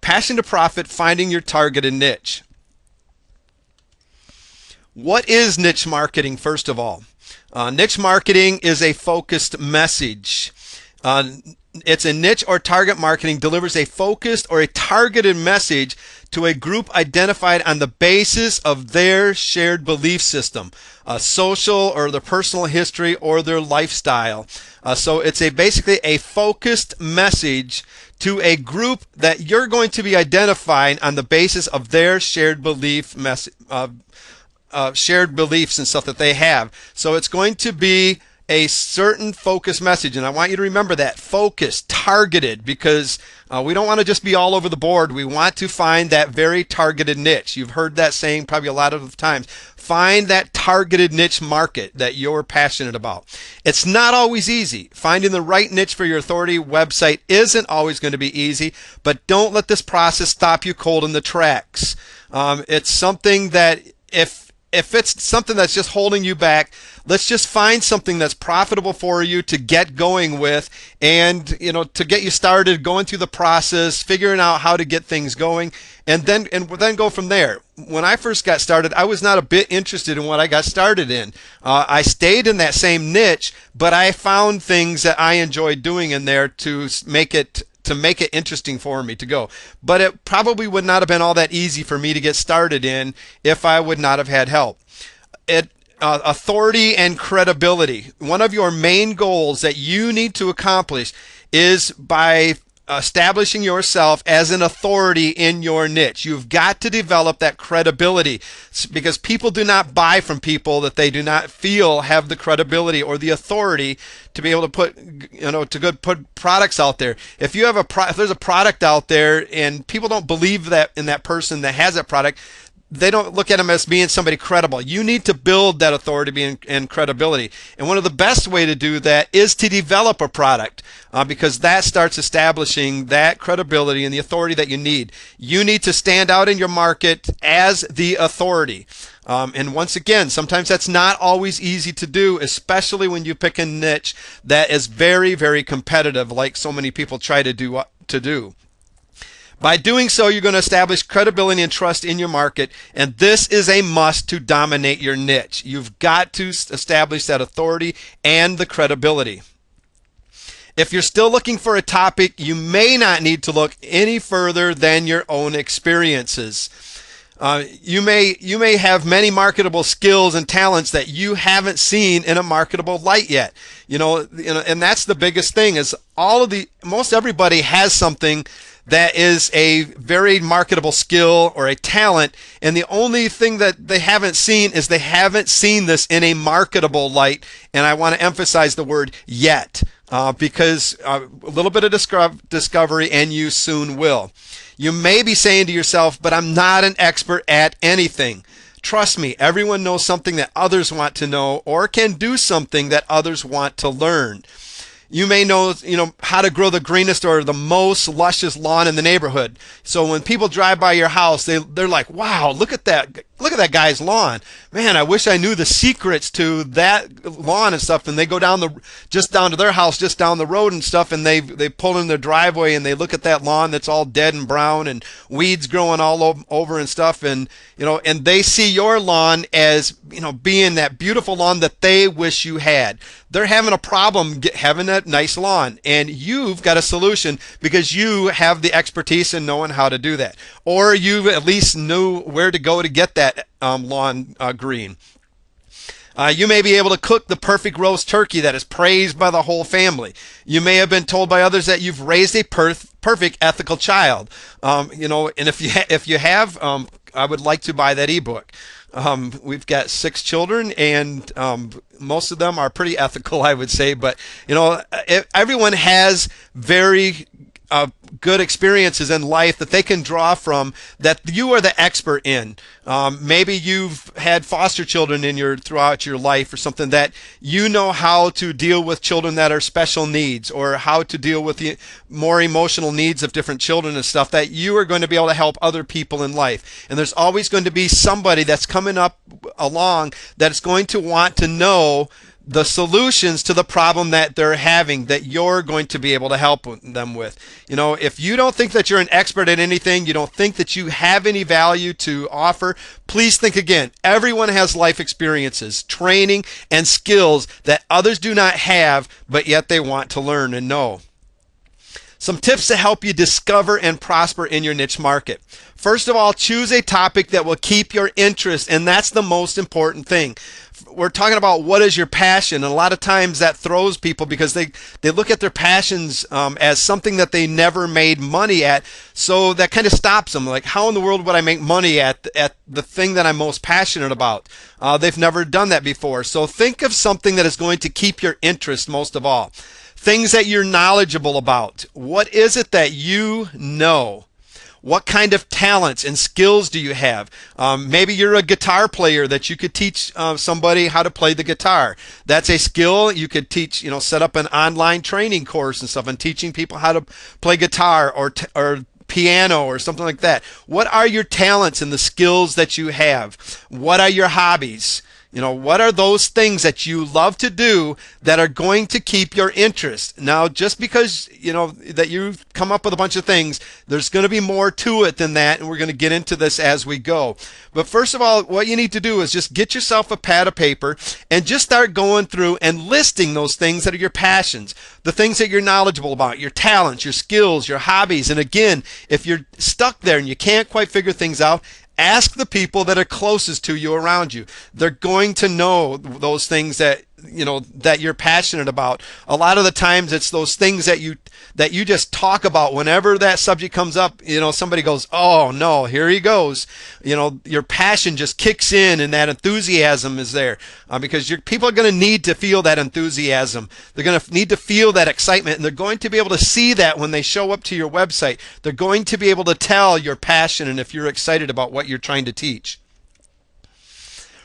Passion to Profit, finding your targeted niche. What is niche marketing, first of all? Niche marketing is a focused message. It's a niche or target marketing delivers a focused or a targeted message to a group identified on the basis of their shared belief system, social or their personal history or their lifestyle. So it's basically a focused message to a group that you're going to be identifying on the basis of their shared shared beliefs and stuff that they have. So it's going to be a certain focused message, and I want you to remember that: focused, targeted, because we don't want to just be all over the board. We want to find that very targeted niche. You've heard that saying probably a lot of times. Find that targeted niche market that you're passionate about. It's not always easy. Finding the right niche for your authority website isn't always going to be easy, but don't let this process stop you cold in the tracks. It's something that if it's something that's just holding you back, let's just find something that's profitable for you to get going with, and to get you started going through the process, figuring out how to get things going, and then go from there. When I first got started, I was not a bit interested in what I got started in. I stayed in that same niche, but I found things that I enjoyed doing in there to make it interesting for me to go. But it probably would not have been all that easy for me to get started in if I would not have had help. Authority and credibility. One of your main goals that you need to accomplish is by establishing yourself as an authority in your niche. You've got to develop that credibility, because people do not buy from people that they do not feel have the credibility or the authority to be able to put products out there. If you have if there's a product out there and people don't believe that in that person that has that product, they don't look at them as being somebody credible. You need to build that authority and credibility. And one of the best way to do that is to develop a product, because that starts establishing that credibility and the authority that you need. You need to stand out in your market as the authority. And once again, sometimes that's not always easy to do, especially when you pick a niche that is very, very competitive, like so many people try to do. By doing so, you're going to establish credibility and trust in your market, and this is a must to dominate your niche. You've got to establish that authority and the credibility. If you're still looking for a topic, you may not need to look any further than your own experiences. You may have many marketable skills and talents that you haven't seen in a marketable light yet. And that's the biggest thing, is most everybody has something that is a very marketable skill or a talent, and the only thing that they haven't seen is they haven't seen this in a marketable light. And I want to emphasize the word yet, because a little bit of discovery and you soon will. You may be saying to yourself, but I'm not an expert at anything. Trust me, everyone knows something that others want to know, or can do something that others want to learn. You may know, how to grow the greenest or the most luscious lawn in the neighborhood. So when people drive by your house, they're like, "Wow, look at that guy's lawn. Man, I wish I knew the secrets to that lawn and stuff." And they go down to their house, just down the road and stuff, and they pull in their driveway and they look at that lawn that's all dead and brown and weeds growing all over and stuff, and and they see your lawn as being that beautiful lawn that they wish you had. They're having a problem having that nice lawn, and you've got a solution because you have the expertise in knowing how to do that, or you at least knew where to go to get that lawn green. You may be able to cook the perfect roast turkey that is praised by the whole family. You may have been told by others that you've raised a perfect ethical child. And if you have, I would like to buy that ebook. We've got 6 children, and most of them are pretty ethical, I would say. But everyone has very good experiences in life that they can draw from, that you are the expert in. Maybe you've had foster children throughout your life, or something, that you know how to deal with children that are special needs, or how to deal with the more emotional needs of different children and stuff, that you are going to be able to help other people in life. And there's always going to be somebody that's coming up along that's going to want to know the solutions to the problem that they're having that you're going to be able to help them with. If you don't think that you're an expert at anything, you don't think that you have any value to offer, please think again. Everyone has life experiences, training, and skills that others do not have, but yet they want to learn and know. Some tips to help you discover and prosper in your niche market. First of all, choose a topic that will keep your interest, and that's the most important thing. We're talking about what is your passion, and a lot of times that throws people because they look at their passions as something that they never made money at, so that kind of stops them. Like, how in the world would I make money at the thing that I'm most passionate about? They've never done that before. So think of something that is going to keep your interest most of all. Things that you're knowledgeable about. What is it that you know? What kind of talents and skills do you have? Maybe you're a guitar player that you could teach somebody how to play the guitar. That's a skill you could teach, set up an online training course and stuff and teaching people how to play guitar or piano or something like that. What are your talents and the skills that you have? What are your hobbies? What are those things that you love to do that are going to keep your interest? Now, just because, that you come up with a bunch of things, there's going to be more to it than that, and we're going to get into this as we go. But first of all, what you need to do is just get yourself a pad of paper and just start going through and listing those things that are your passions, the things that you're knowledgeable about, your talents, your skills, your hobbies. And again, if you're stuck there and you can't quite figure things out, ask the people that are closest to you around you. They're going to know those things that you're passionate about. A lot of the times it's those things that you just talk about whenever that subject comes up. Somebody goes, "Oh no, here he goes." Your passion just kicks in and that enthusiasm is there because people are going to need to feel that enthusiasm. They're going to need to feel that excitement, and they're going to be able to see that when they show up to your website. They're going to be able to tell your passion and if you're excited about what you're trying to teach.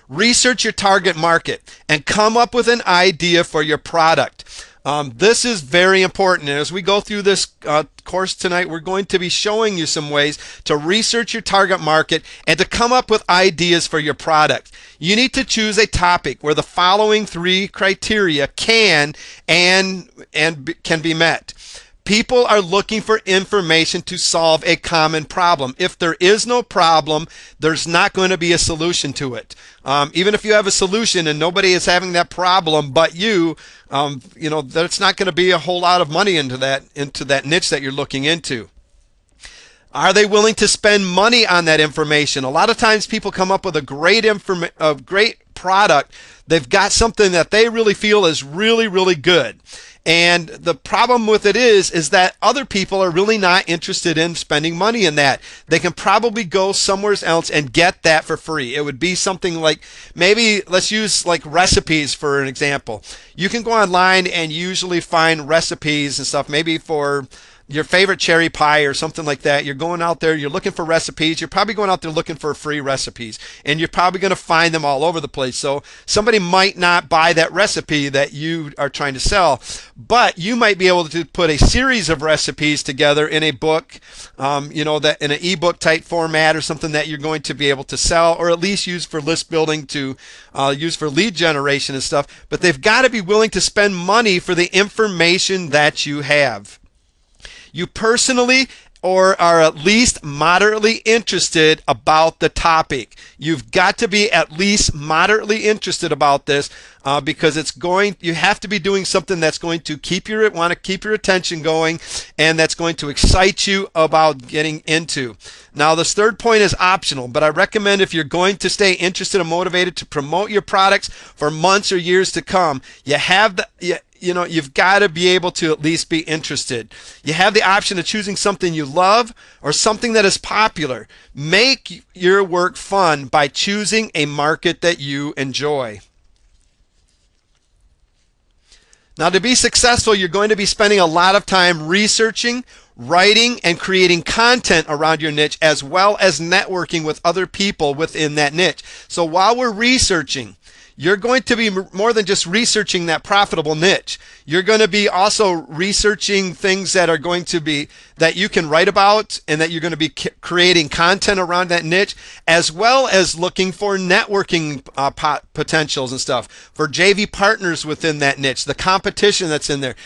Research your target market and come up with an idea for your product. This is very important. And as we go through this course tonight, we're going to be showing you some ways to research your target market and to come up with ideas for your product. You need to choose a topic where the following 3 criteria can be met. People are looking for information to solve a common problem. If there is no problem, there's not going to be a solution to it. Even if you have a solution and nobody is having that problem but you, there's not going to be a whole lot of money into that niche that you're looking into. Are they willing to spend money on that information? A lot of times people come up with a great product. They've got something that they really feel is really, really good. And the problem with it is that other people are really not interested in spending money in that. They can probably go somewhere else and get that for free. It would be something like, maybe let's use like recipes for an example. You can go online and usually find recipes and stuff, maybe for your favorite cherry pie or something like that. You're going out there, you're looking for recipes. You're probably going out there looking for free recipes, and you're probably going to find them all over the place. So somebody might not buy that recipe that you are trying to sell, but you might be able to put a series of recipes together in a book, that in an ebook type format or something that you're going to be able to sell, or at least use for list building, to use for lead generation and stuff. But they've got to be willing to spend money for the information that you have. You personally or are at least moderately interested about the topic. You've got to be at least moderately interested about this because you have to be doing something that's going to keep your attention going and that's going to excite you about getting into. Now, this third point is optional, but I recommend if you're going to stay interested and motivated to promote your products for months or years to come, you've got to be able to at least be interested. You have the option of choosing something you love or something that is popular. Make your work fun by choosing a market that you enjoy. Now, to be successful, you're going to be spending a lot of time researching, writing, and creating content around your niche, as well as networking with other people within that niche. So while we're researching, you're going to be more than just researching that profitable niche. You're going to be also researching things that are going to be that you can write about, and that you're going to be creating content around that niche, as well as looking for networking potentials and stuff, for JV partners within that niche, the competition that's in there.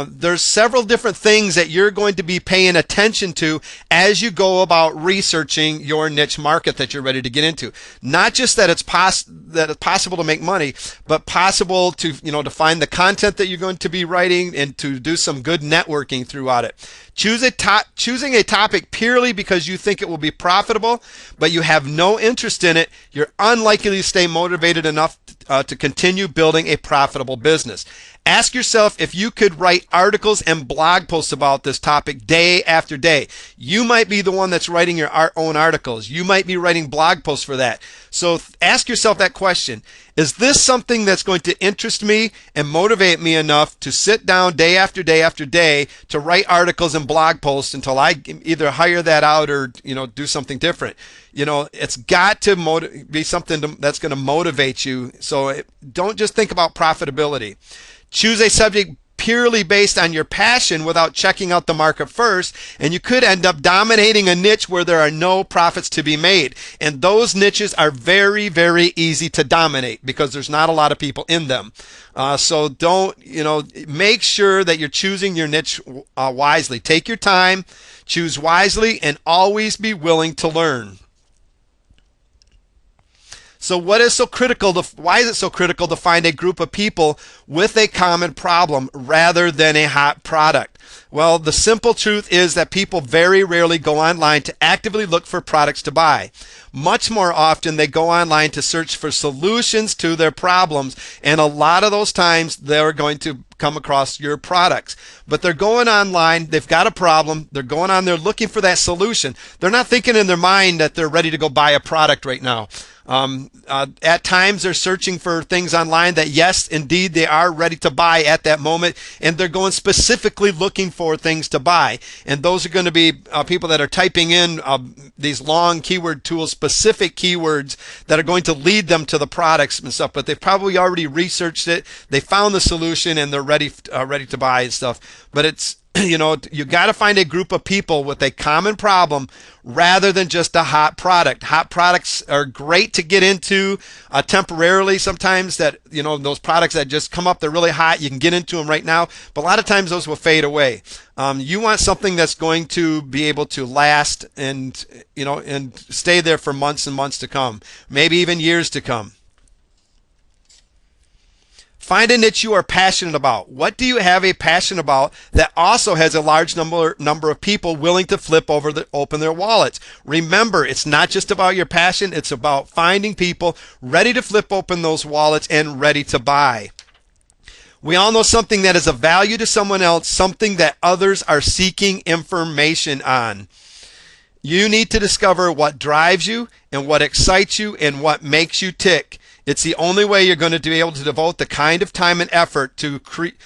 There's several different things that you're going to be paying attention to as you go about researching your niche market that you're ready to get into. Not just that it's possible to make money, but possible to, to find the content that you're going to be writing and to do some good networking throughout it. Choosing a topic purely because you think it will be profitable, but you have no interest in it, you're unlikely to stay motivated enough to continue building a profitable business. Ask yourself if you could write articles and blog posts about this topic day after day. You might be the one that's writing your own articles. You might be writing blog posts for that. So ask yourself that question. Is this something that's going to interest me and motivate me enough to sit down day after day after day to write articles and blog posts until I either hire that out or, do something different? It's got to be something that's going to motivate you. So don't just think about profitability. Choose a subject purely based on your passion without checking out the market first, and you could end up dominating a niche where there are no profits to be made. And those niches are very, very easy to dominate because there's not a lot of people in them. So don't, make sure that you're choosing your niche wisely. Take your time, choose wisely, and always be willing to learn. So why is it so critical to find a group of people with a common problem rather than a hot product? Well, the simple truth is that people very rarely go online to actively look for products to buy. Much more often, they go online to search for solutions to their problems, and a lot of those times they're going to come across your products. But they're going online, they've got a problem, they're going on there looking for that solution. They're not thinking in their mind that they're ready to go buy a product right now. At times they're searching for things online that, yes, indeed, they are ready to buy at that moment, and they're going specifically looking for things to buy. And those are going to be people that are typing in these long keyword tools, specific keywords that are going to lead them to the products and stuff. But they've probably already researched it, they found the solution, and they're ready to buy and stuff. But it's you got to find a group of people with a common problem rather than just a hot product. Hot products are great to get into temporarily. Sometimes that, those products that just come up, they're really hot. You can get into them right now, but a lot of times those will fade away. You want something that's going to be able to last and stay there for months and months to come, maybe even years to come. Find a niche you are passionate about. What do you have a passion about that also has a large number of people willing to open their wallets? Remember, it's not just about your passion. It's about finding people ready to flip open those wallets and ready to buy. We all know something that is of value to someone else, something that others are seeking information on. You need to discover what drives you and what excites you and what makes you tick. It's the only way you're going to be able to devote the kind of time and effort to create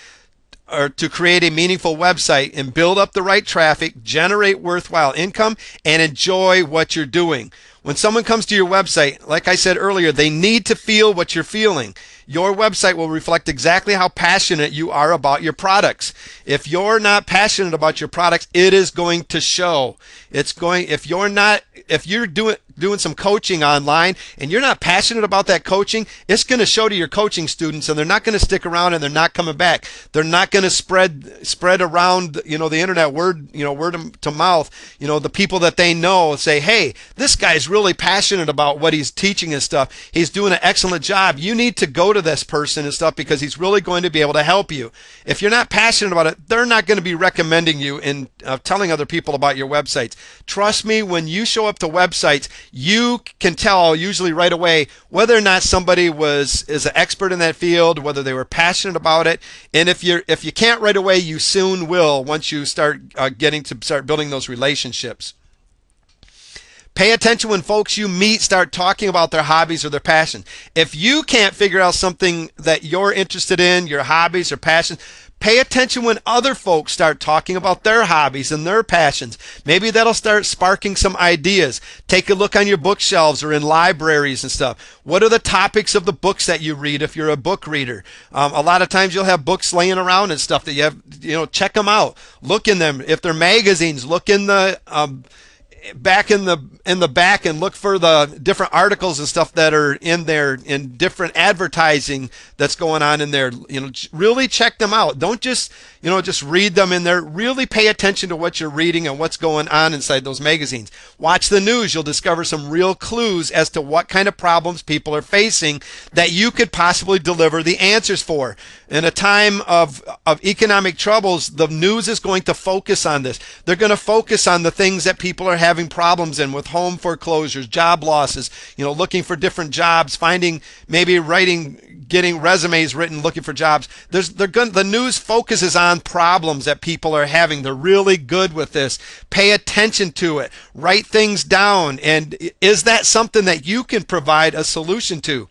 a meaningful website and build up the right traffic, generate worthwhile income, and enjoy what you're doing. When someone comes to your website, like I said earlier, they need to feel what you're feeling. Your website will reflect exactly how passionate you are about your products. If you're not passionate about your products, it is going to show. If you're doing some coaching online and you're not passionate about that coaching, it's going to show to your coaching students, and they're not going to stick around, and they're not coming back. They're not going to spread around, the internet word to mouth, the people that they know say, hey, this guy's really passionate about what he's teaching and stuff. He's doing an excellent job. You need to go to this person and stuff because he's really going to be able to help you. If you're not passionate about it, they're not going to be recommending you and telling other people about your websites. Trust me, when you show up to websites, you can tell usually right away whether or not somebody is an expert in that field, whether they were passionate about it. And if you can't right away, you soon will once you start building those relationships. Pay attention when folks you meet start talking about their hobbies or their passion. If you can't figure out something that you're interested in, your hobbies or passions, Pay attention when other folks start talking about their hobbies and their passions. Maybe that'll start sparking some ideas. Take a look on your bookshelves or in libraries and stuff. What are the topics of the books that you read if you're a book reader? A lot of times you'll have books laying around and stuff that you have, check them out. Look in them. If they're magazines, look in the back in the back and look for the different articles and stuff that are in there, in different advertising that's going on in there. Really check them out. Don't just read them in there. Really pay attention to what you're reading and what's going on inside those magazines. Watch the news. You'll discover some real clues as to what kind of problems people are facing that you could possibly deliver the answers for. In a time of economic troubles, the news is going to focus on this. They're going to focus on the things that people are having problems in, with home foreclosures, job losses, looking for different jobs, getting resumes written, looking for jobs. The news focuses on problems that people are having. They're really good with this. Pay attention to it. Write things down. And is that something that you can provide a solution to?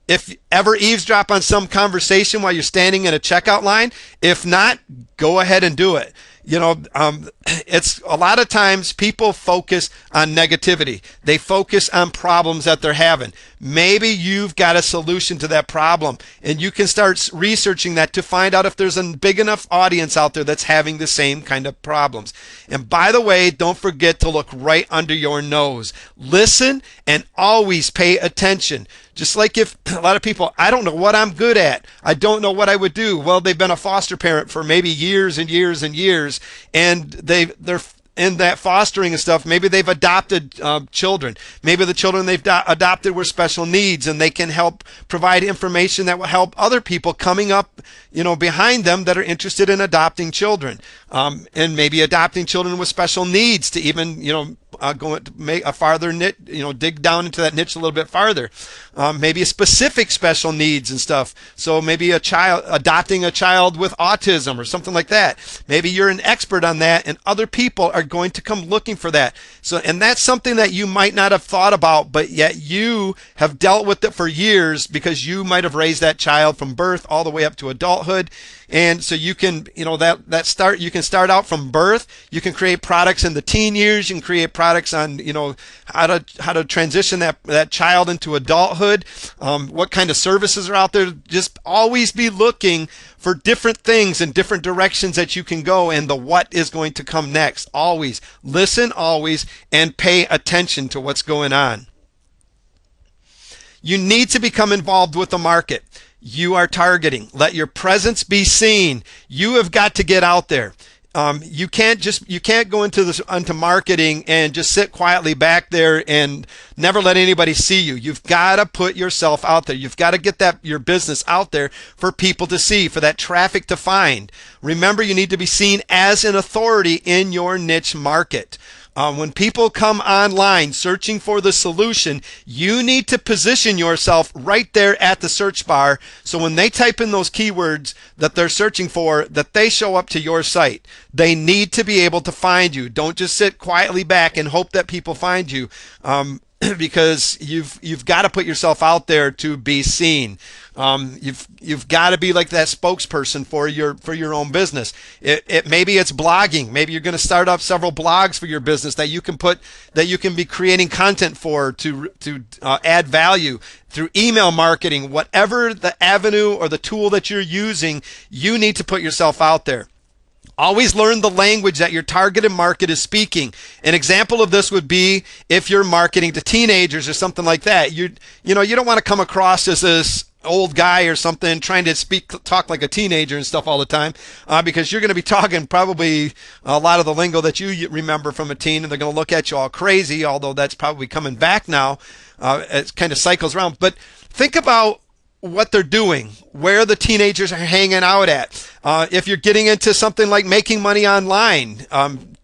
If ever eavesdrop on some conversation while you're standing in a checkout line, if not, go ahead and do it. It's a lot of times people focus on negativity. They focus on problems that they're having. Maybe you've got a solution to that problem, and you can start researching that to find out if there's a big enough audience out there that's having the same kind of problems. And by the way, don't forget to look right under your nose. Listen and always pay attention. Just like if a lot of people, I don't know what I'm good at. I don't know what I would do. Well, they've been a foster parent for maybe years and years and years, and they're in that fostering and stuff. Maybe they've adopted children. Maybe the children they've adopted were special needs, and they can help provide information that will help other people coming up, behind them that are interested in adopting children, and maybe adopting children with special needs to even, go to make a farther niche, dig down into that niche a little bit farther. Maybe a specific special needs and stuff. So maybe adopting a child with autism or something like that. Maybe you're an expert on that, and other people are going to come looking for that. So, and that's something that you might not have thought about, but yet you have dealt with it for years because you might have raised that child from birth all the way up to adulthood. And so you can, you can start out from birth. You can create products in the teen years. You can create products on, how to transition that child into adulthood. What kind of services are out there? Just always be looking for different things and different directions that you can go, and the what is going to come next. Always listen, always, and pay attention to what's going on. You need to become involved with the market you are targeting. Let your presence be seen. You have got to get out there. You can't go into marketing and just sit quietly back there and never let anybody see you. You've got to put yourself out there. You've got to get your business out there for people to see, for that traffic to find. Remember, you need to be seen as an authority in your niche market. When people come online searching for the solution, you need to position yourself right there at the search bar, so when they type in those keywords that they're searching for, that they show up to your site. They need to be able to find you. Don't just sit quietly back and hope that people find you. Because you've got to put yourself out there to be seen. You've got to be like that spokesperson for your own business. Maybe it's blogging. Maybe you're going to start up several blogs for your business that you can be creating content for to add value through email marketing. Whatever the avenue or the tool that you're using, you need to put yourself out there. Always learn the language that your targeted market is speaking. An example of this would be if you're marketing to teenagers or something like that. You don't want to come across as this old guy or something trying to talk like a teenager and stuff all the time, because you're going to be talking probably a lot of the lingo that you remember from a teen, and they're going to look at you all crazy, although that's probably coming back now. It kind of cycles around. But think about what they're doing, where the teenagers are hanging out at. If you're getting into something like making money online,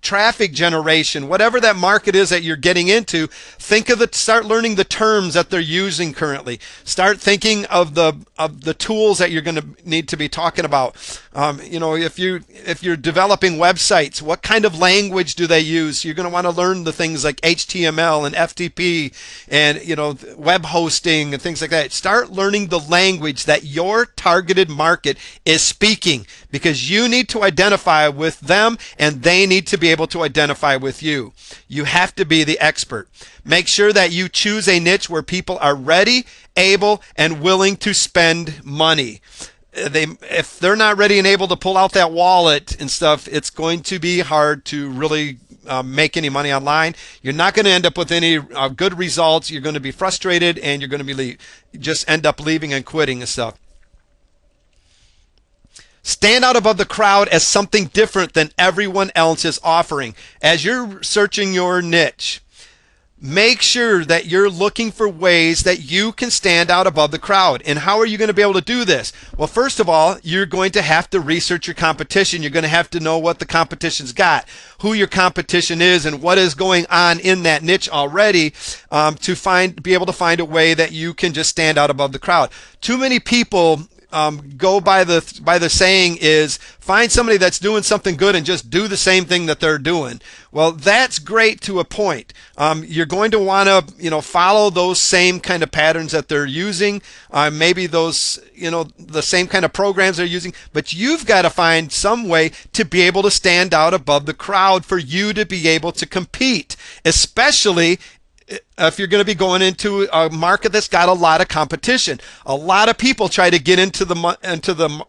traffic generation, whatever that market is that you're getting into, start learning the terms that they're using currently. Start thinking of the tools that you're going to need to be talking about. If you're developing websites, what kind of language do they use? You're going to want to learn the things like HTML and FTP and web hosting and things like that. Start learning the language that your targeted market is speaking. because you need to identify with them and they need to be able to identify with you. You have to be the expert. Make sure that you choose a niche where people are ready, able, and willing to spend money. If they're not ready and able to pull out that wallet and stuff, it's going to be hard to really make any money online. You're not going to end up with any good results. You're going to be frustrated and you're going to be just end up leaving and quitting and stuff. Stand out above the crowd as something different than everyone else is offering. As you're searching your niche, make sure that you're looking for ways that you can stand out above the crowd. And how are you going to be able to do this? Well, first of all, you're going to have to research your competition. You're going to have to know what the competition's got, who your competition is, and what is going on in that niche already, to be able to find a way that you can just stand out above the crowd. Too many people go by the saying is, find somebody that's doing something good and just do the same thing that they're doing. Well, that's great to a point. You're going to want to, follow those same kind of patterns that they're using. Maybe those, the same kind of programs they're using. But you've got to find some way to be able to stand out above the crowd for you to be able to compete, especially if you're going to be going into a market that's got a lot of competition. A lot of people try to get into the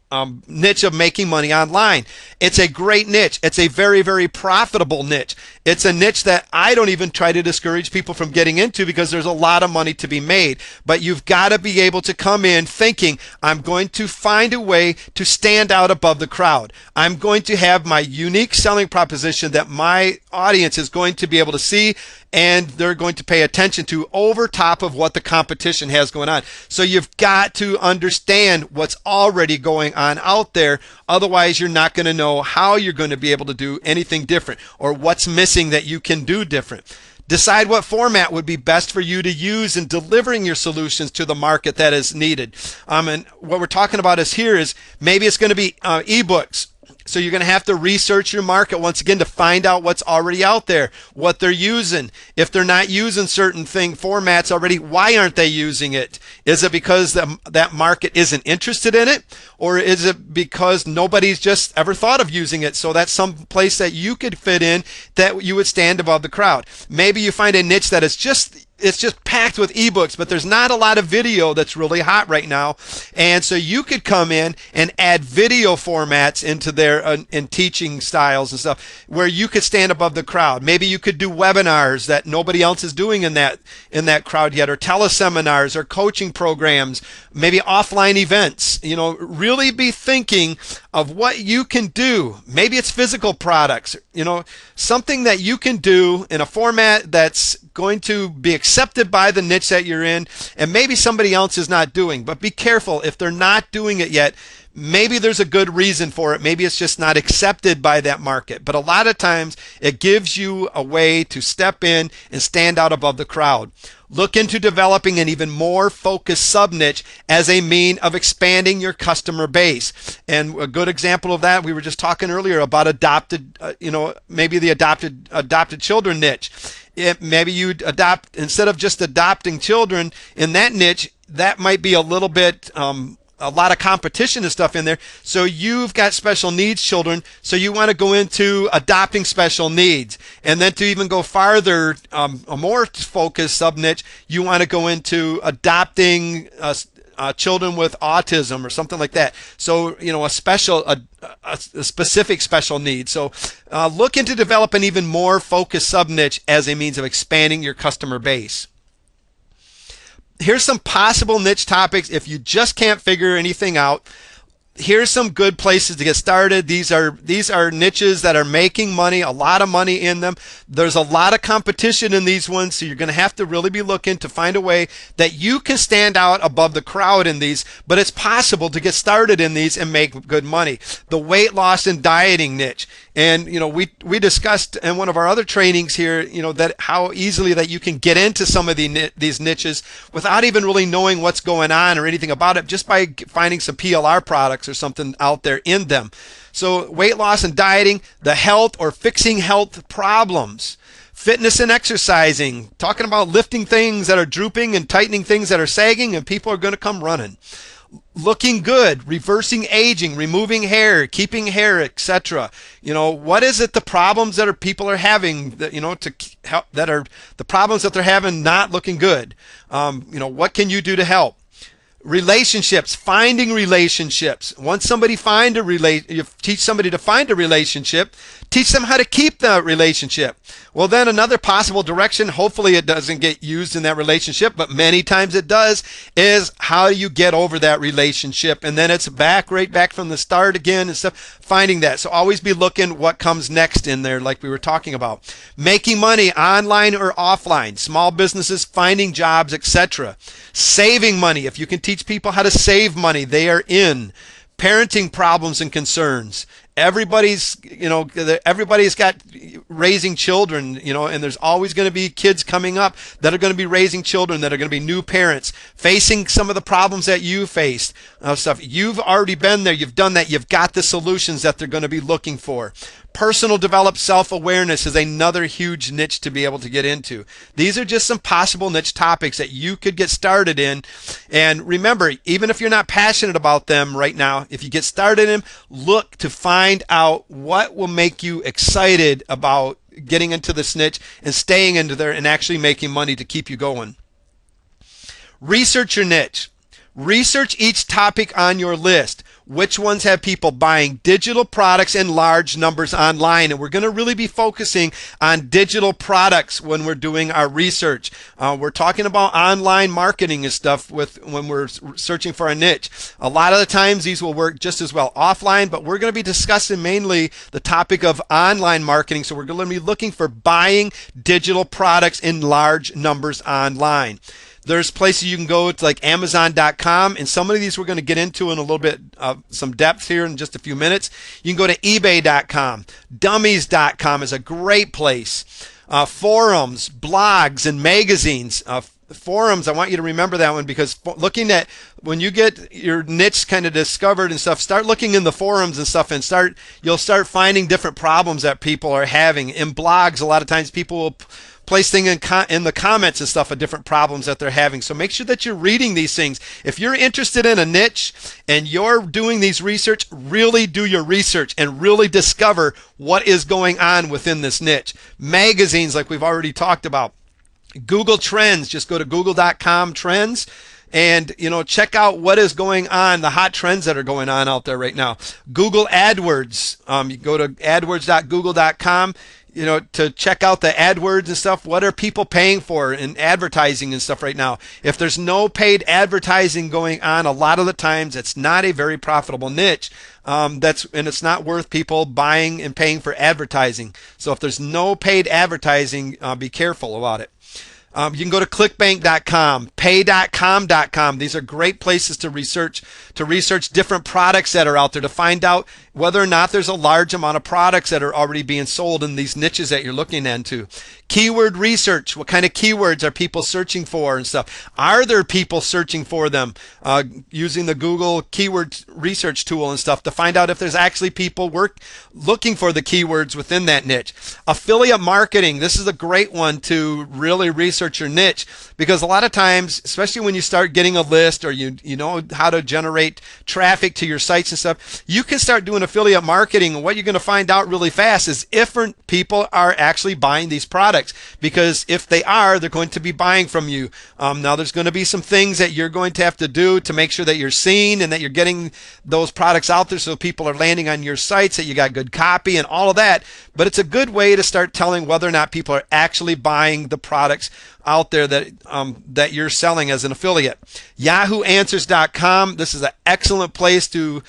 niche of making money online. It's a great niche. It's a very, very profitable niche. It's a niche that I don't even try to discourage people from getting into because there's a lot of money to be made. But you've got to be able to come in thinking, I'm going to find a way to stand out above the crowd. I'm going to have my unique selling proposition that my audience is going to be able to see, and they're going to pay attention to over top of what the competition has going on. So you've got to understand what's already going on out there. Otherwise, you're not going to know how you're going to be able to do anything different or what's missing that you can do different. Decide what format would be best for you to use in delivering your solutions to the market that is needed. And what we're talking about is maybe it's going to be ebooks. So you're going to have to research your market once again to find out what's already out there, what they're using. If they're not using certain formats already, why aren't they using it? Is it because that market isn't interested in it? Or is it because nobody's just ever thought of using it? So that's some place that you could fit in that you would stand above the crowd. Maybe you find a niche that is just packed with ebooks, but there's not a lot of video that's really hot right now. And so you could come in and add video formats into their in teaching styles and stuff where you could stand above the crowd. Maybe you could do webinars that nobody else is doing in that crowd yet, or teleseminars or coaching programs, maybe offline events. Really be thinking of what you can do. Maybe it's physical products, something that you can do in a format that's going to be accepted by the niche that you're in, and maybe somebody else is not doing. But be careful, if they're not doing it yet, maybe there's a good reason for it. Maybe it's just not accepted by that market. But a lot of times it gives you a way to step in and stand out above the crowd. Look into developing an even more focused sub-niche as a mean of expanding your customer base. And a good example of that, we were just talking earlier about adopted, maybe the adopted children niche. Maybe you adopt, instead of just adopting children in that niche, that might be a little bit, a lot of competition and stuff in there. So you've got special needs children, so you want to go into adopting special needs. And then to even go farther, a more focused sub-niche, you want to go into adopting children with autism or something like that. So, a specific special need. So look into develop an even more focused sub-niche as a means of expanding your customer base. Here's some possible niche topics if you just can't figure anything out. Here's some good places to get started. These are niches that are making money, a lot of money in them. There's a lot of competition in these ones, so you're going to have to really be looking to find a way that you can stand out above the crowd in these, but it's possible to get started in these and make good money. The weight loss and dieting niche. And we discussed in one of our other trainings here, that how easily that you can get into some of these niches without even really knowing what's going on or anything about it, just by finding some PLR products or something out there in them. So weight loss and dieting, the health or fixing health problems. Fitness and exercising, talking about lifting things that are drooping and tightening things that are sagging, and people are going to come running. looking good, reversing aging, removing hair, keeping hair, etc. What is it, the problems that people are having that, to help, that are the problems that they're having not looking good? What can you do to help? Relationships, finding relationships. Once somebody you teach somebody to find a relationship, teach them how to keep the relationship. Well, then another possible direction, hopefully it doesn't get used in that relationship, but many times it does, is how do you get over that relationship? And then it's right back from the start again and stuff, finding that. So always be looking what comes next in there, like we were talking about. Making money online or offline, small businesses, finding jobs, etc. Saving money. If you can teach people how to save money, they are in. Parenting problems and concerns. Everybody's got raising children, and there's always going to be kids coming up that are going to be raising children, that are going to be new parents, facing some of the problems that you faced, stuff. You've already been there. You've done that. You've got the solutions that they're going to be looking for. Personal developed self-awareness is another huge niche to be able to get into. These are just some possible niche topics that you could get started in. And remember, even if you're not passionate about them right now, if you get started in them, look to find out what will make you excited about getting into this niche and staying into there and actually making money to keep you going. Research your niche. Research each topic on your list. Which ones have people buying digital products in large numbers online? And we're going to really be focusing on digital products when we're doing our research. We're talking about online marketing and stuff when we're searching for a niche. A lot of the times these will work just as well offline, but we're going to be discussing mainly the topic of online marketing. So we're going to be looking for buying digital products in large numbers online. There's places you can go to like Amazon.com, and some of these we're going to get into in a little bit of some depth here in just a few minutes. You can go to eBay.com. Dummies.com is a great place. Forums, blogs, and magazines. Forums, I want you to remember that one, because looking at when you get your niche kind of discovered and stuff, start looking in the forums and stuff, and you'll start finding different problems that people are having. In blogs, a lot of times people will place things in the comments and stuff of different problems that they're having. So make sure that you're reading these things. If you're interested in a niche and you're doing these research, really do your research and really discover what is going on within this niche. Magazines, like we've already talked about. Google Trends, just go to google.com trends and check out what is going on, the hot trends that are going on out there right now. Google AdWords, you go to adwords.google.com to check out the AdWords and stuff. What are people paying for in advertising and stuff right now? If there's no paid advertising going on, a lot of the times it's not a very profitable niche. And it's not worth people buying and paying for advertising. So if there's no paid advertising, be careful about it. You can go to clickbank.com, pay.com.com. These are great places to research different products that are out there, to find out whether or not there's a large amount of products that are already being sold in these niches that you're looking into. Keyword research. What kind of keywords are people searching for and stuff? Are there people searching for them using the Google keyword research tool and stuff to find out if there's actually people looking for the keywords within that niche? Affiliate marketing. This is a great one to really research your niche, because a lot of times, especially when you start getting a list or you know how to generate traffic to your sites and stuff, you can start doing affiliate marketing. And what you're going to find out really fast is if people are actually buying these products, because if they are, they're going to be buying from you. Now there's going to be some things that you're going to have to do to make sure that you're seen and that you're getting those products out there so people are landing on your sites, that you got good copy and all of that. But it's a good way to start telling whether or not people are actually buying the products out there that you're selling as an affiliate. YahooAnswers.com. This is an excellent place to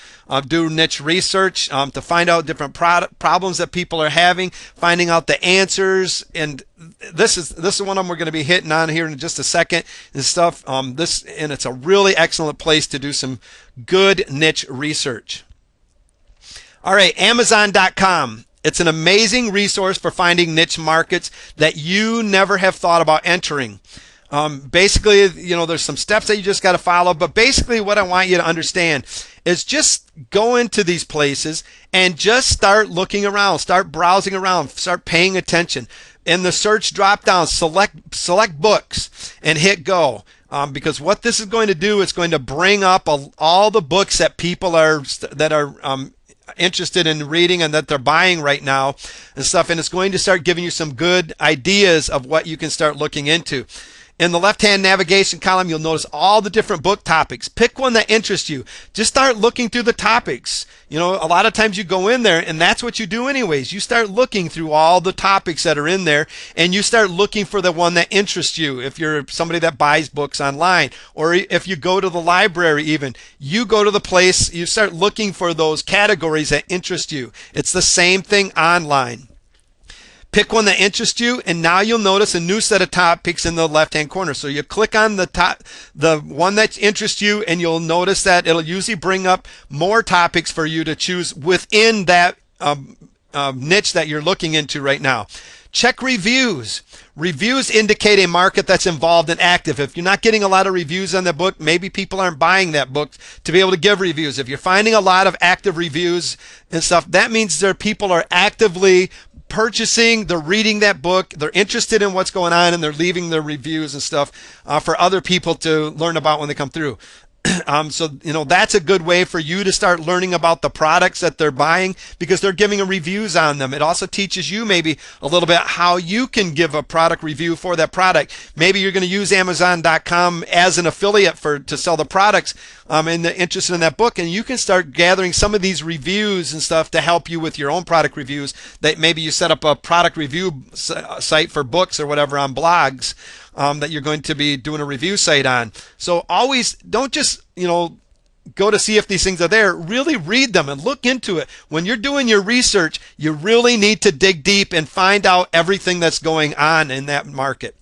do niche research, to find out different problems that people are having, finding out the answers. And this is one of them we're going to be hitting on here in just a second and stuff. And it's a really excellent place to do some good niche research. All right, Amazon.com. It's an amazing resource for finding niche markets that you never have thought about entering. Basically, there's some steps that you just got to follow, but basically what I want you to understand is just go into these places and just start looking around, start browsing around, start paying attention. In the search drop down, select books and hit go. because what this is going to do, it's going to bring up all the books that people are interested in reading and that they're buying right now and stuff, and it's going to start giving you some good ideas of what you can start looking into. In the left-hand navigation column, you'll notice all the different book topics. Pick one that interests you. Just start looking through the topics. You know, a lot of times you go in there, and that's what you do anyways. You start looking through all the topics that are in there, and you start looking for the one that interests you. If you're somebody that buys books online, or if you go to the library even, you go to the place, you start looking for those categories that interest you. It's the same thing online. Pick one that interests you, and now you'll notice a new set of topics in the left-hand corner. So you click on the one that interests you, and you'll notice that it'll usually bring up more topics for you to choose within that niche that you're looking into right now. Check reviews. Reviews indicate a market that's involved and active. If you're not getting a lot of reviews on the book, maybe people aren't buying that book to be able to give reviews. If you're finding a lot of active reviews and stuff, that means people are actively purchasing, they're reading that book, they're interested in what's going on, and they're leaving their reviews and stuff for other people to learn about when they come through. So, you know, that's a good way for you to start learning about the products that they're buying because they're giving reviews on them. It also teaches you maybe a little bit how you can give a product review for that product. Maybe you're going to use Amazon.com as an affiliate to sell the products and they're interested in that book, and you can start gathering some of these reviews and stuff to help you with your own product reviews. That maybe you set up a product review site for books or whatever on blogs. That you're going to be doing a review site on. So always don't just, you know, go to see if these things are there. Really read them and look into it. When you're doing your research, you really need to dig deep and find out everything that's going on in that market.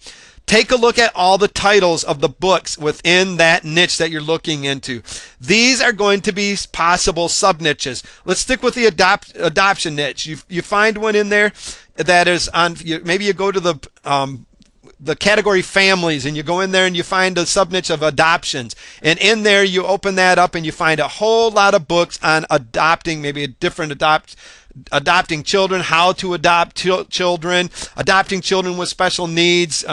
Take a look at all the titles of the books within that niche that you're looking into. These are going to be possible sub-niches. Let's stick with the adoption niche. You find one in there that is on, maybe you go to the category families, and you go in there and you find a sub niche of adoptions, and in there you open that up and you find a whole lot of books on adopting, maybe a different adopting children, how to adopt children, adopting children with special needs,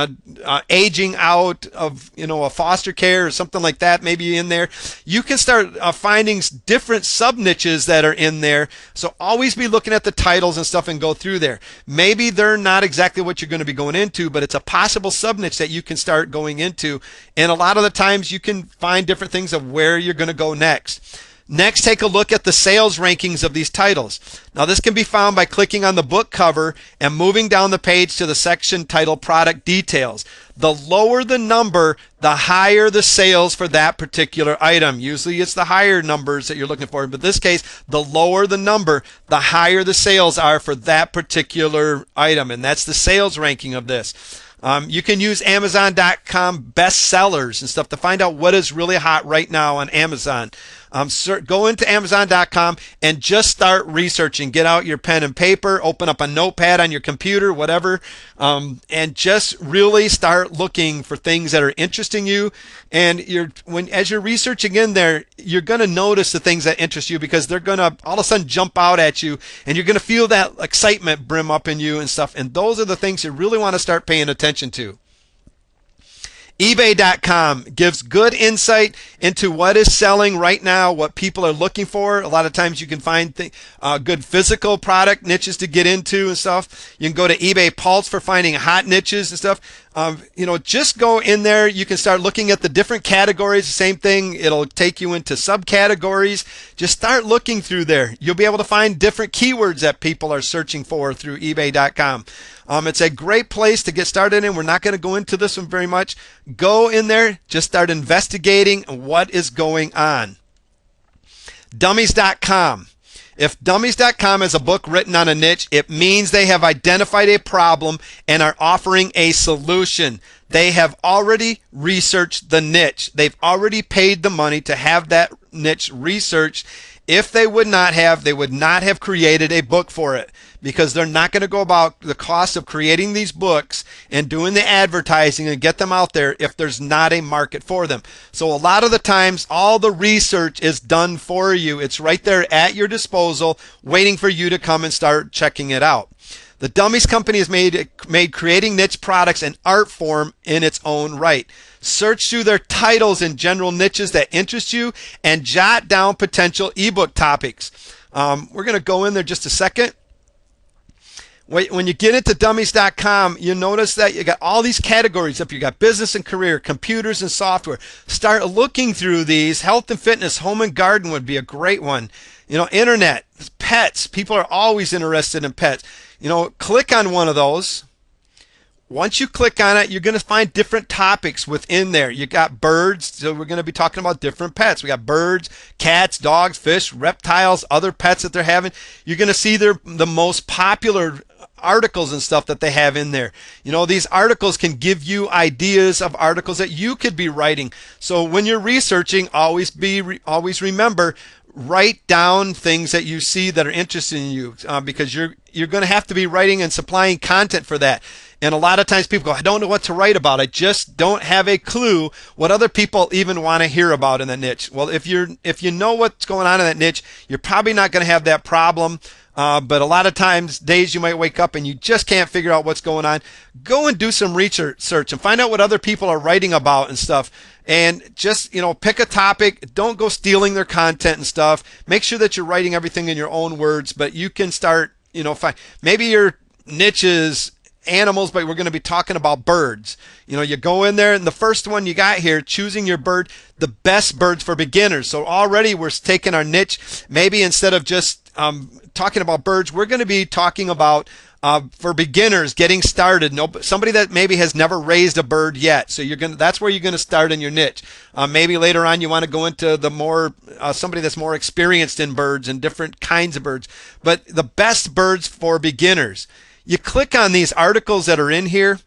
aging out of, you know, a foster care or something like that, maybe in there. You can start finding different sub niches that are in there. So always be looking at the titles and stuff and go through there. Maybe they're not exactly what you're going to be going into, but it's a possible sub niche that you can start going into. And a lot of the times you can find different things of where you're going to go next. Next, take a look at the sales rankings of these titles. Now, this can be found by clicking on the book cover and moving down the page to the section titled Product Details. The lower the number, the higher the sales for that particular item. Usually it's the higher numbers that you're looking for, but in this case, the lower the number, the higher the sales are for that particular item, and that's the sales ranking of this. You can use Amazon.com bestsellers and stuff to find out what is really hot right now on Amazon. Go into Amazon.com and just start researching. Get out your pen and paper, open up a notepad on your computer, whatever, and just really start looking for things that are interesting you. And as you're researching in there, you're going to notice the things that interest you because they're going to all of a sudden jump out at you, and you're going to feel that excitement brim up in you and stuff. And those are the things you really want to start paying attention to. eBay.com gives good insight into what is selling right now, what people are looking for. A lot of times you can find good physical product niches to get into and stuff. You can go to eBay Pulse for finding hot niches and stuff. Just go in there. You can start looking at the different categories. The same thing. It'll take you into subcategories. Just start looking through there. You'll be able to find different keywords that people are searching for through eBay.com. It's a great place to get started in. We're not going to go into this one very much. Go in there. Just start investigating what is going on. Dummies.com. If Dummies.com is a book written on a niche, it means they have identified a problem and are offering a solution. They have already researched the niche. They've already paid the money to have that niche researched. If they would not have created a book for it, because they're not going to go about the cost of creating these books and doing the advertising and get them out there if there's not a market for them. So a lot of the times, all the research is done for you. It's right there at your disposal, waiting for you to come and start checking it out. The Dummies Company has made creating niche products an art form in its own right. Search through their titles in general niches that interest you and jot down potential ebook topics. We're going to go in there just a second. When you get into dummies.com, you notice that you got all these categories up. You got business and career, computers and software. Start looking through these. Health and fitness, home and garden would be a great one. Internet, pets. People are always interested in pets. Click on one of those. Once you click on it, you're going to find different topics within there. You got birds, so we're going to be talking about different pets. We got birds, cats, dogs, fish, reptiles, other pets that they're having. You're going to see the most popular articles and stuff that they have in there. These articles can give you ideas of articles that you could be writing. So when you're researching, always remember, write down things that you see that are interesting in you, because you're going to have to be writing and supplying content for that. And a lot of times people go, I don't know what to write about. I just don't have a clue what other people even want to hear about in that niche. Well, if you know what's going on in that niche, you're probably not going to have that problem. But a lot of times, days you might wake up and you just can't figure out what's going on. Go and do some research and find out what other people are writing about and stuff. And just, pick a topic. Don't go stealing their content and stuff. Make sure that you're writing everything in your own words, but you can start, maybe your niche is animals, but we're going to be talking about birds. You go in there, and the first one you got here, choosing your bird, the best birds for beginners. So already we're taking our niche. Maybe instead of just talking about birds, we're going to be talking about for beginners getting started. Somebody that maybe has never raised a bird yet. So that's where you're going to start in your niche. Maybe later on you want to go into the more somebody that's more experienced in birds and different kinds of birds. But the best birds for beginners. You click on these articles that are in here,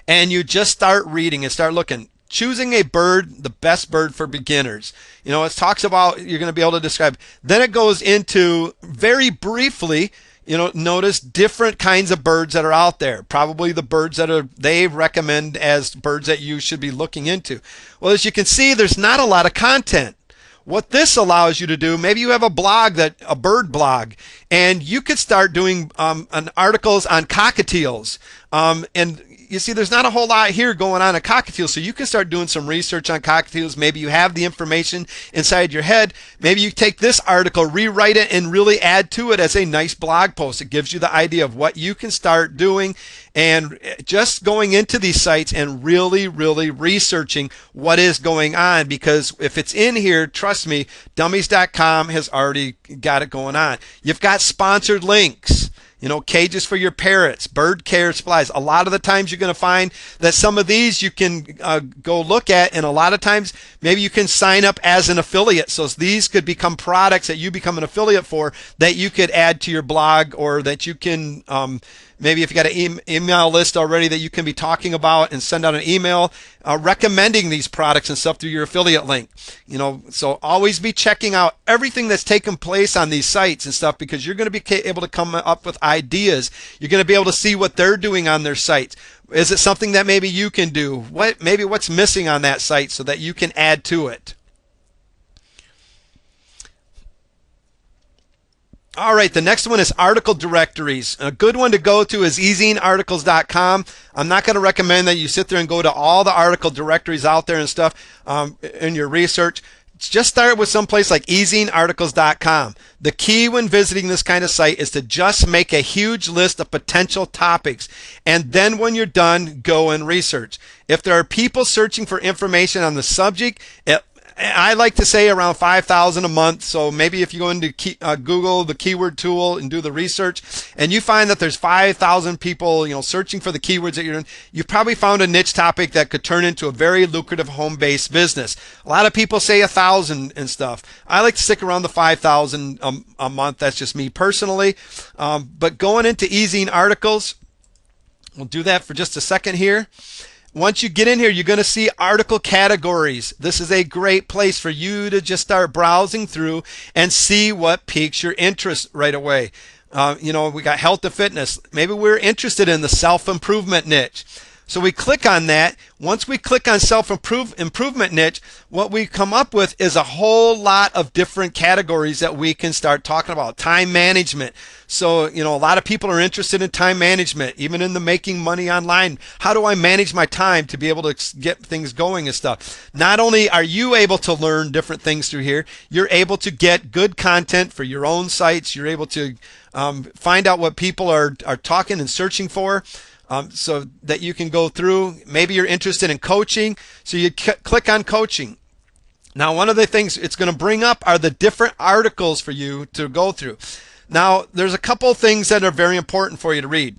and you just start reading and start looking. Choosing a bird, the best bird for beginners. It talks about, you're going to be able to describe. Then it goes into, very briefly, notice different kinds of birds that are out there. Probably the birds that they recommend as birds that you should be looking into. Well, as you can see, there's not a lot of content. What this allows you to do, maybe you have a blog, a bird blog, and you could start doing articles on cockatiels. And you see, there's not a whole lot here going on cockatiels, so you can start doing some research on cockatiels. Maybe you have the information inside your head. Maybe you take this article, rewrite it, and really add to it as a nice blog post. It gives you the idea of what you can start doing, and just going into these sites and really, really researching what is going on, because if it's in here, trust me, dummies.com has already got it going on. You've got sponsored links. Cages for your parrots, bird care supplies. A lot of the times you're going to find that some of these you can go look at, and a lot of times maybe you can sign up as an affiliate. So these could become products that you become an affiliate for that you could add to your blog, or that you can maybe if you got an email list already that you can be talking about and send out an email recommending these products and stuff through your affiliate link. So always be checking out everything that's taken place on these sites and stuff, because you're going to be able to come up with ideas. You're going to be able to see what they're doing on their sites. Is it something that maybe you can do? What's missing on that site so that you can add to it? All right, the next one is article directories. A good one to go to is ezinearticles.com. I'm not going to recommend that you sit there and go to all the article directories out there and stuff in your research. Just start with some place like ezinearticles.com. The key when visiting this kind of site is to just make a huge list of potential topics, and then when you're done, go and research. If there are people searching for information on the subject, I like to say around 5,000 a month. So maybe if you go into Google, the keyword tool, and do the research, and you find that there's 5,000 people, searching for the keywords that you're in, you've probably found a niche topic that could turn into a very lucrative home-based business. A lot of people say 1,000 and stuff. I like to stick around the 5,000 a month. That's just me personally. But going into Ezine Articles, we'll do that for just a second here. Once you get in here, you're going to see article categories. This is a great place for you to just start browsing through and see what piques your interest right away. We got health and fitness. Maybe we're interested in the self-improvement niche. So we click on that. Once we click on self-improvement niche, what we come up with is a whole lot of different categories that we can start talking about. Time management. So, a lot of people are interested in time management, even in the making money online. How do I manage my time to be able to get things going and stuff? Not only are you able to learn different things through here, you're able to get good content for your own sites. You're able to find out what people are talking and searching for. So that you can go through. Maybe you're interested in coaching, so you click on coaching. Now, one of the things it's going to bring up are the different articles for you to go through. Now, there's a couple of things that are very important for you to read.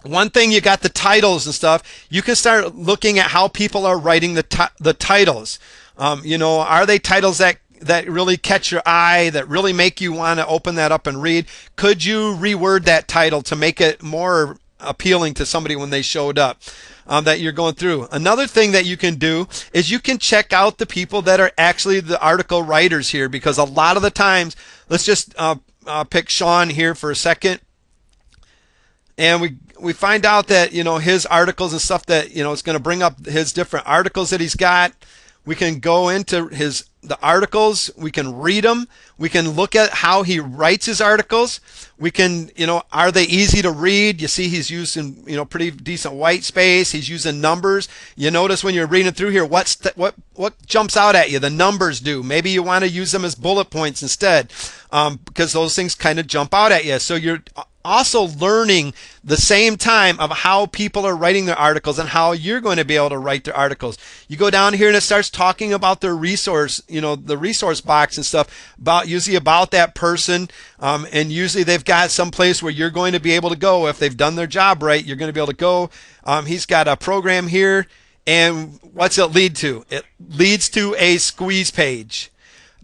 One thing, you got the titles and stuff. You can start looking at how people are writing the titles. Are they titles that really catch your eye, that really make you want to open that up and read? Could you reword that title to make it more appealing to somebody when they showed up, that you're going through? Another thing that you can do is you can check out the people that are actually the article writers here, because a lot of the times, let's just pick Sean here for a second, and we find out that his articles and stuff that it's going to bring up his different articles that he's got. We can go into the articles, we can read them, we can look at how he writes his articles. We can, are they easy to read? You see he's using, pretty decent white space. He's using numbers. You notice when you're reading through here, what jumps out at you? The numbers do. Maybe you want to use them as bullet points instead, because those things kind of jump out at you. So you're also learning the same time of how people are writing their articles and how you're going to be able to write their articles. You go down here and it starts talking about their resource, the resource box and stuff, usually about that person, and usually they've got some place where you're going to be able to go. If they've done their job right, you're going to be able to go. He's got a program here, and what's it lead to? It leads to a squeeze page.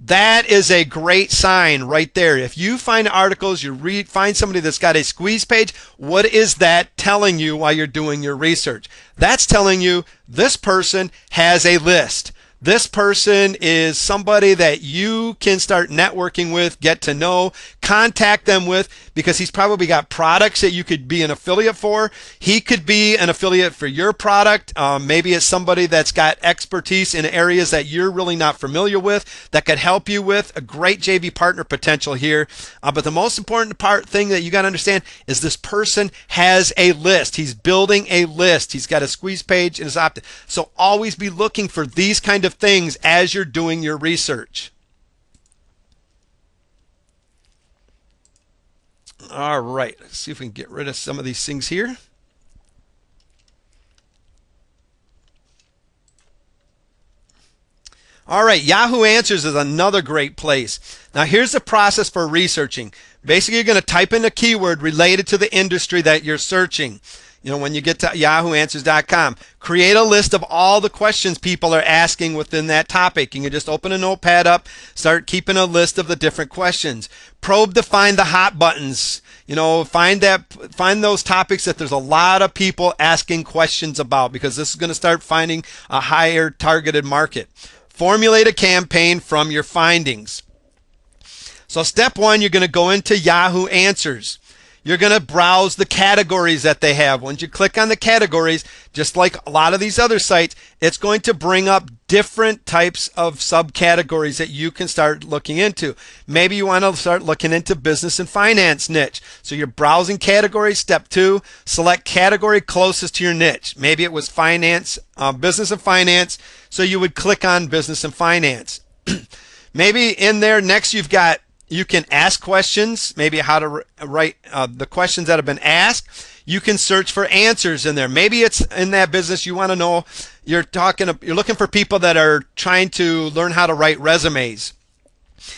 That is a great sign right there. If you find articles, find somebody that's got a squeeze page, what is that telling you while you're doing your research? That's telling you this person has a list. This person is somebody that you can start networking with, get to know, contact them with, because he's probably got products that you could be an affiliate for. He could be an affiliate for your product. Maybe it's somebody that's got expertise in areas that you're really not familiar with that could help you with a great JV partner potential here. But the most important thing that you got to understand is this person has a list. He's building a list. He's got a squeeze page and his opt-in. So always be looking for these kind of things as you're doing your research. All right, let's see if we can get rid of some of these things here. All right, Yahoo Answers is another great place. Now here's the process for researching. Basically, you're going to type in a keyword related to the industry that you're searching. When you get to yahooanswers.com, create a list of all the questions people are asking within that topic. You can just open a notepad up, start keeping a list of the different questions. Probe to find the hot buttons. Find those topics that there's a lot of people asking questions about, because this is going to start finding a higher targeted market. Formulate a campaign from your findings. So step one, you're going to go into Yahoo Answers. You're going to browse the categories that they have. Once you click on the categories, just like a lot of these other sites, it's going to bring up different types of subcategories that you can start looking into. Maybe you want to start looking into business and finance niche. So you're browsing categories. Step two, select category closest to your niche. Maybe it was finance, business and finance. So you would click on business and finance. Maybe in there next you can ask questions, maybe how to write the questions that have been asked. You can search for answers in there. Maybe it's in that business you want to know, you're looking for people that are trying to learn how to write resumes.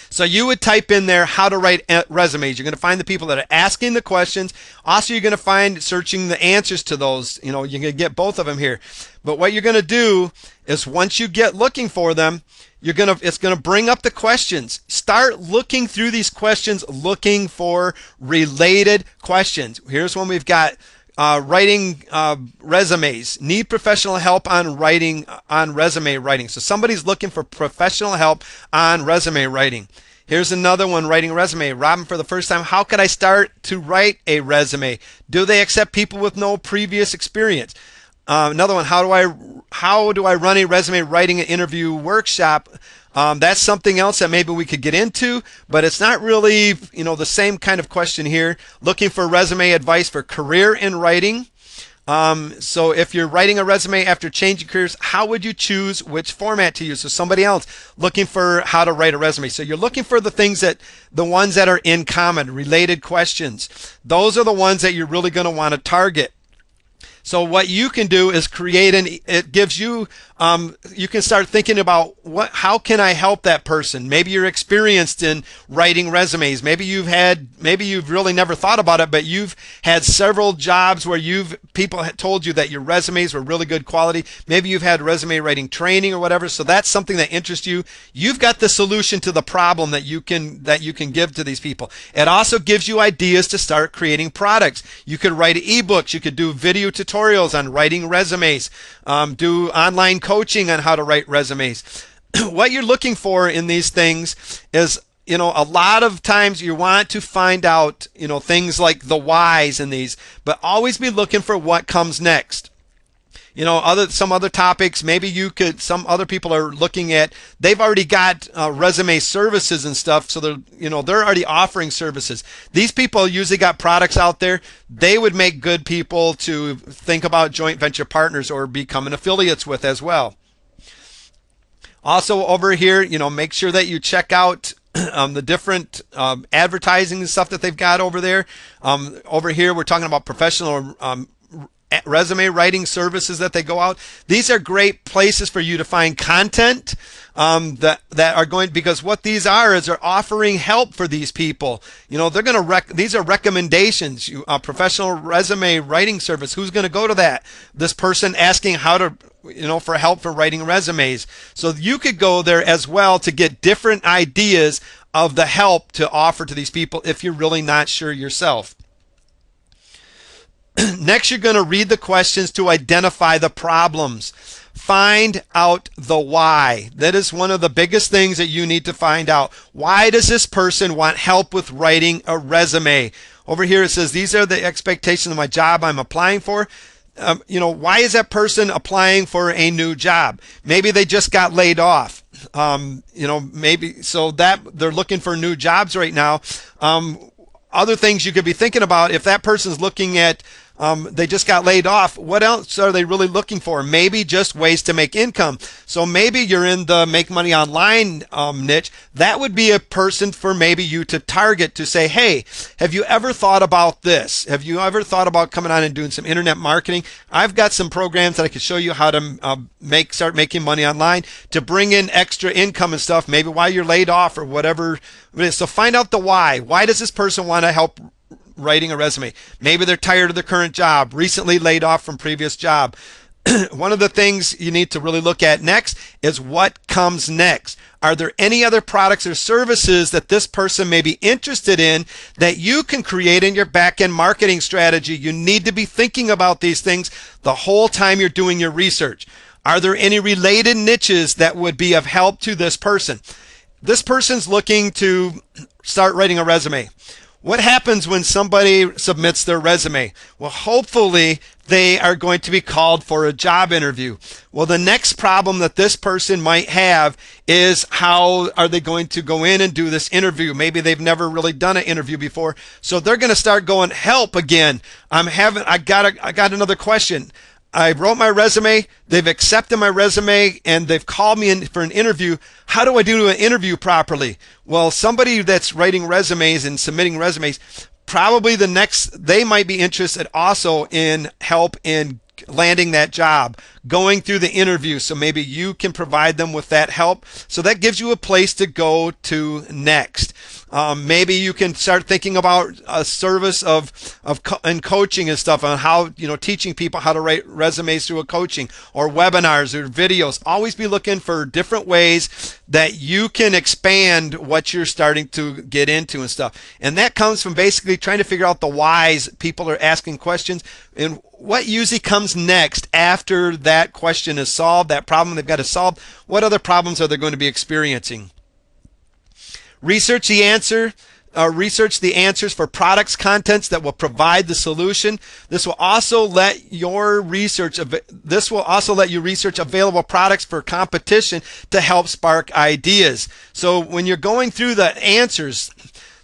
So you would type in there how to write resumes. You're going to find the people that are asking the questions. Also, you're going to find searching the answers to those. You're going to get both of them here. But what you're going to do is once you get looking for them, it's going to bring up the questions. Start looking through these questions, looking for related questions. Here's one we've got. Writing resumes. Need professional help on resume writing. So somebody's looking for professional help on resume writing. Here's another one, writing a resume. Robin, for the first time, how could I start to write a resume? Do they accept people with no previous experience? Another one, how do I run a resume writing and interview workshop? That's something else that maybe we could get into, but it's not really, the same kind of question here. Looking for resume advice for career in writing. So if you're writing a resume after changing careers, how would you choose which format to use? So somebody else looking for how to write a resume. So you're looking for the ones that are in common, related questions. Those are the ones that you're really going to want to target. So what you can do is it gives you, you can start thinking about how can I help that person? Maybe you're experienced in writing resumes. Maybe you've really never thought about it, but you've had several jobs where people had told you that your resumes were really good quality. Maybe you've had resume writing training or whatever. So that's something that interests you. You've got the solution to the problem that you can give to these people. It also gives you ideas to start creating products. You could write ebooks. You could do video tutorials on writing resumes, do online coaching on how to write resumes. What you're looking for in these things is, a lot of times you want to find out, things like the whys in these, but always be looking for what comes next. Some other topics, maybe some other people are looking at, they've already got resume services and stuff, so they're already offering services. These people usually got products out there. They would make good people to think about joint venture partners or becoming affiliates with as well. Also over here, make sure that you check out the different advertising and stuff that they've got over there. Over here, we're talking about professional resume writing services that they go out. These are great places for you to find content that are going, because what these are is they're offering help for these people. They're going to these are recommendations. Professional resume writing service. Who's going to go to that? This person asking how to, for help for writing resumes. So you could go there as well to get different ideas of the help to offer to these people if you're really not sure yourself. Next, you're going to read the questions to identify the problems. Find out the why. That is one of the biggest things that you need to find out. Why does this person want help with writing a resume? Over here it says, these are the expectations of my job I'm applying for. Why is that person applying for a new job? Maybe they just got laid off. Maybe so that they're looking for new jobs right now. Other things you could be thinking about, if that person's looking at they just got laid off, what else are they really looking for? Maybe just ways to make income. So maybe you're in the make money online niche. That would be a person for maybe you to target, to say, hey, have you ever thought about this? Have you ever thought about coming on and doing some internet marketing? I've got some programs that I can show you how to start making money online to bring in extra income and stuff, maybe while you're laid off or whatever it is. So find out the why. Why does this person want to help writing a resume? Maybe they're tired of their current job, recently laid off from previous job. One of the things you need to really look at next is what comes next. Are there any other products or services that this person may be interested in that you can create in your back-end marketing strategy? You need to be thinking about these things the whole time you're doing your research. Are there any related niches that would be of help to this person? This person's looking to start writing a resume. What happens when somebody submits their resume? Well, hopefully they are going to be called for a job interview. Well, the next problem that this person might have is, how are they going to go in and do this interview? Maybe they've never really done an interview before. So they're going to start going, help again. I got another question. I wrote my resume, they've accepted my resume, and they've called me in for an interview. How do I do an interview properly? Well, somebody that's writing resumes and submitting resumes, probably they might be interested also in help in landing that job, going through the interview. So maybe you can provide them with that help. So that gives you a place to go to next. Maybe you can start thinking about a service and coaching and stuff on how, teaching people how to write resumes through a coaching or webinars or videos. Always be looking for different ways that you can expand what you're starting to get into and stuff. And that comes from basically trying to figure out the whys people are asking questions, and what usually comes next after that question is solved, that problem they've got to solve. What other problems are they going to be experiencing? Research the answer. research the answers for products contents that will provide the solution. This will also let you research available products for competition to help spark ideas. So when you're going through the answers,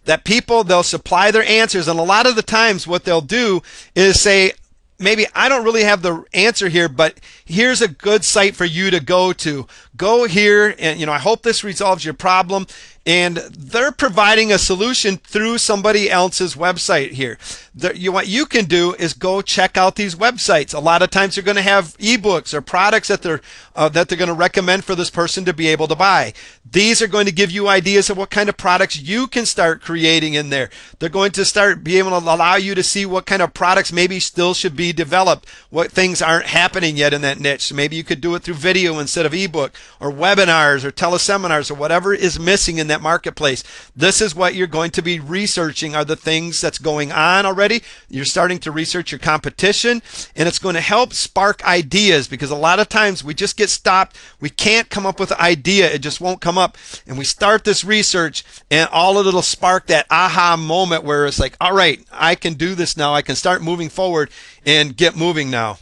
that people, they'll supply their answers, and a lot of the times what they'll do is say, maybe I don't really have the answer here, but here's a good site for you to go to. Go here, and I hope this resolves your problem. And they're providing a solution through somebody else's website here. What you can do is go check out these websites. A lot of times they're going to have ebooks or products that they're going to recommend for this person to be able to buy. These are going to give you ideas of what kind of products you can start creating in there. They're going to be able to allow you to see what kind of products maybe still should be developed, what things aren't happening yet in that niche. So maybe you could do it through video instead of ebook, or webinars or teleseminars, or whatever is missing in that marketplace. This is what you're going to be researching, are the things that's going on already. You're starting to research your competition, and it's going to help spark ideas, because a lot of times we just get stopped. We can't come up with an idea. It just won't come up. And we start this research, and all of it'll spark that aha moment where it's like, all right, I can do this now. I can start moving forward and get moving now.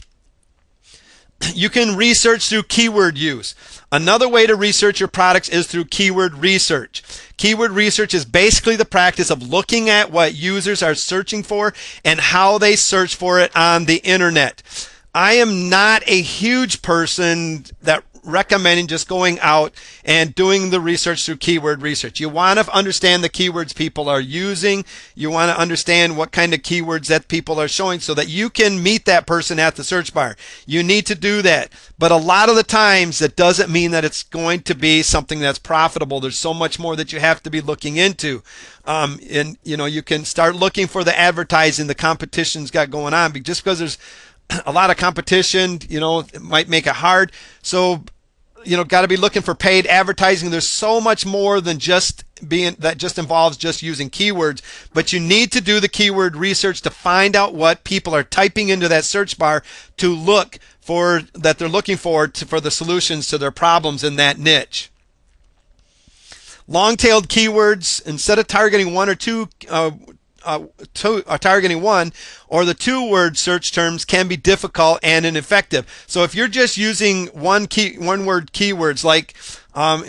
You can research through keyword use. Another way to research your products is through keyword research. Keyword research is basically the practice of looking at what users are searching for and how they search for it on the internet. I am not a huge person that recommending just going out and doing the research through keyword research. You want to understand the keywords people are using. You want to understand what kind of keywords that people are showing so that you can meet that person at the search bar. You need to do that. But a lot of the times that doesn't mean that it's going to be something that's profitable. There's so much more that you have to be looking into. And you can start looking for the advertising the competition's got going on. Just because there's a lot of competition, it might make it hard. So, got to be looking for paid advertising. There's so much more than just involves just using keywords, but you need to do the keyword research to find out what people are typing into that search bar to look for, that they're looking for the solutions to their problems in that niche. Long-tailed keywords, instead of targeting one or two, targeting one or the two-word search terms, can be difficult and ineffective. So if you're just using one-word keywords like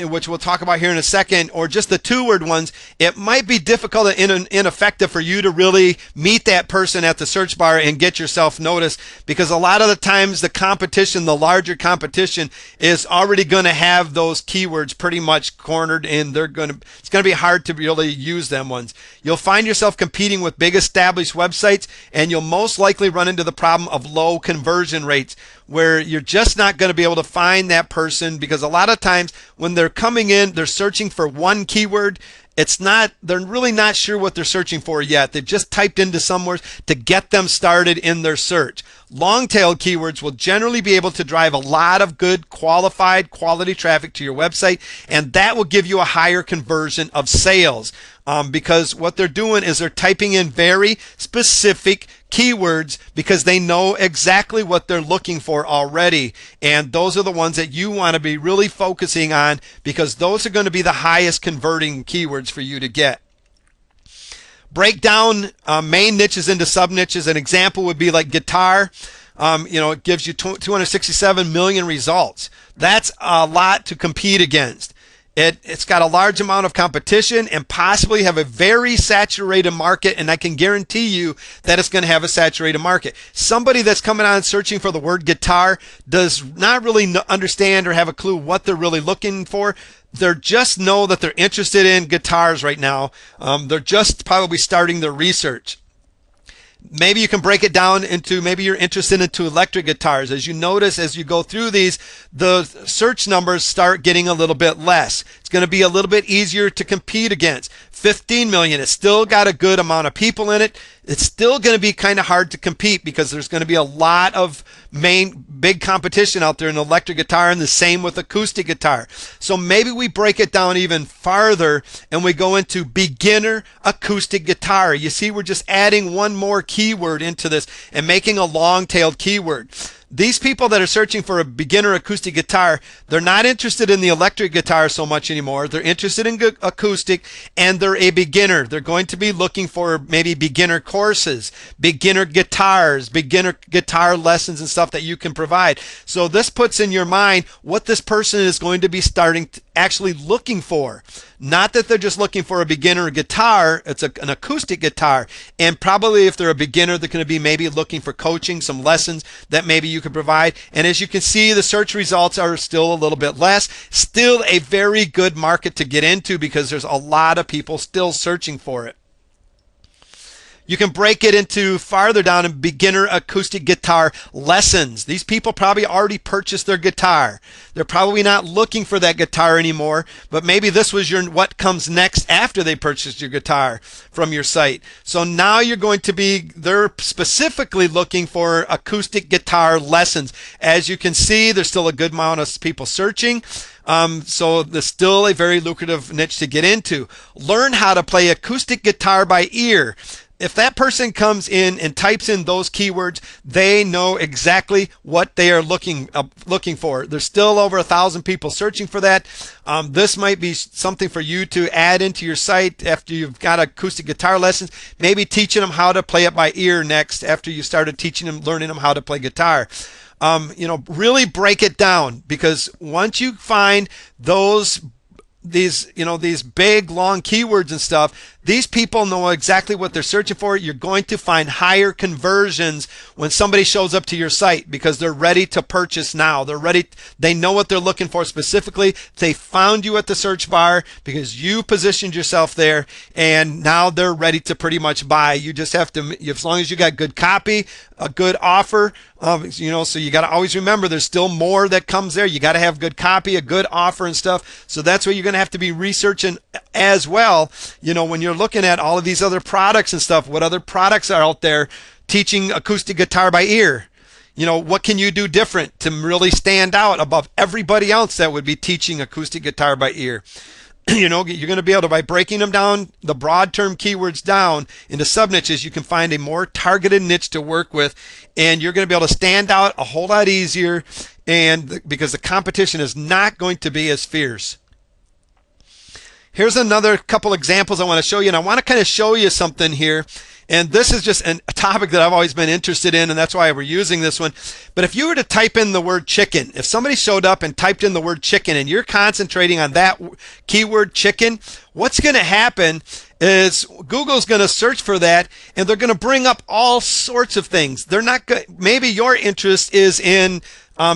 which we'll talk about here in a second, or just the two-word ones, it might be difficult and ineffective for you to really meet that person at the search bar and get yourself noticed, because a lot of the times the competition, the larger competition, is already going to have those keywords pretty much cornered, and it's going to be hard to really use them ones. You'll find yourself competing with big established websites, and you'll most likely run into the problem of low conversion rates, where you're just not going to be able to find that person, because a lot of times when they're coming in, they're searching for one keyword. They're really not sure what they're searching for yet. They've just typed into somewhere to get them started in their search. Long-tailed keywords will generally be able to drive a lot of good, qualified, quality traffic to your website, and that will give you a higher conversion of sales, because what they're doing is they're typing in very specific keywords because they know exactly what they're looking for already, and those are the ones that you want to be really focusing on, because those are going to be the highest converting keywords for you to get. Break down main niches into sub niches. An example would be like guitar. It gives you 267 million results. That's a lot to compete against. It's got a large amount of competition and possibly have a very saturated market, and I can guarantee you that it's going to have a saturated market. Somebody that's coming on searching for the word guitar does not really understand or have a clue what they're really looking for. They just know that they're interested in guitars right now. They're just probably starting their research. Maybe you can break it down into, maybe you're interested into electric guitars. As you notice, as you go through these, the search numbers start getting a little bit less. It's going to be a little bit easier to compete against. 15 million, it's still got a good amount of people in it. It's still going to be kind of hard to compete because there's going to be a lot of big competition out there in electric guitar, and the same with acoustic guitar. So maybe we break it down even farther and we go into beginner acoustic guitar. You see, we're just adding one more keyword into this and making a long-tailed keyword. These people that are searching for a beginner acoustic guitar, they're not interested in the electric guitar so much anymore. They're interested in acoustic, and they're a beginner. They're going to be looking for maybe beginner courses, beginner guitars, beginner guitar lessons and stuff that you can provide. So this puts in your mind what this person is going to be starting to actually looking for. Not that they're just looking for a beginner guitar, it's an acoustic guitar. And probably if they're a beginner, they're going to be maybe looking for coaching, some lessons that maybe you could provide. And as you can see, the search results are still a little bit less. Still a very good market to get into because there's a lot of people still searching for it. You can break it into farther down in beginner acoustic guitar lessons. These people probably already purchased their guitar. They're probably not looking for that guitar anymore, but maybe this was your what comes next after they purchased your guitar from your site. So now you're going to be, they're specifically looking for acoustic guitar lessons. As you can see, there's still a good amount of people searching. So there's still a very lucrative niche to get into. Learn how to play acoustic guitar by ear. If that person comes in and types in those keywords, they know exactly what they are looking for. There's still over 1,000 people searching for that. This might be something for you to add into your site after you've got acoustic guitar lessons. Maybe teaching them how to play it by ear next after you started teaching them, learning them how to play guitar. Really break it down, because once you find these big long keywords and stuff, these people know exactly what they're searching for. You're going to find higher conversions when somebody shows up to your site because they're ready to purchase now. They know what they're looking for specifically. They found you at the search bar because you positioned yourself there, and now they're ready to pretty much buy. You just have to, as long as you got good copy, a good offer, so you got to always remember there's still more that comes there. You got to have good copy, a good offer and stuff. So that's what you're going to have to be researching as well. When you're looking at all of these other products and stuff, what other products are out there teaching acoustic guitar by ear? What can you do different to really stand out above everybody else that would be teaching acoustic guitar by ear? You're going to be able to, by breaking them down, the broad term keywords down into sub niches, you can find a more targeted niche to work with, and you're going to be able to stand out a whole lot easier, and because the competition is not going to be as fierce. Here's another couple examples I want to show you, and I want to kind of show you something here. And this is just a topic that I've always been interested in, and that's why we're using this one. But if you were to type in the word chicken, if somebody showed up and typed in the word chicken and you're concentrating on that keyword chicken, what's going to happen is Google's going to search for that, and they're going to bring up all sorts of things. They're not maybe your interest is in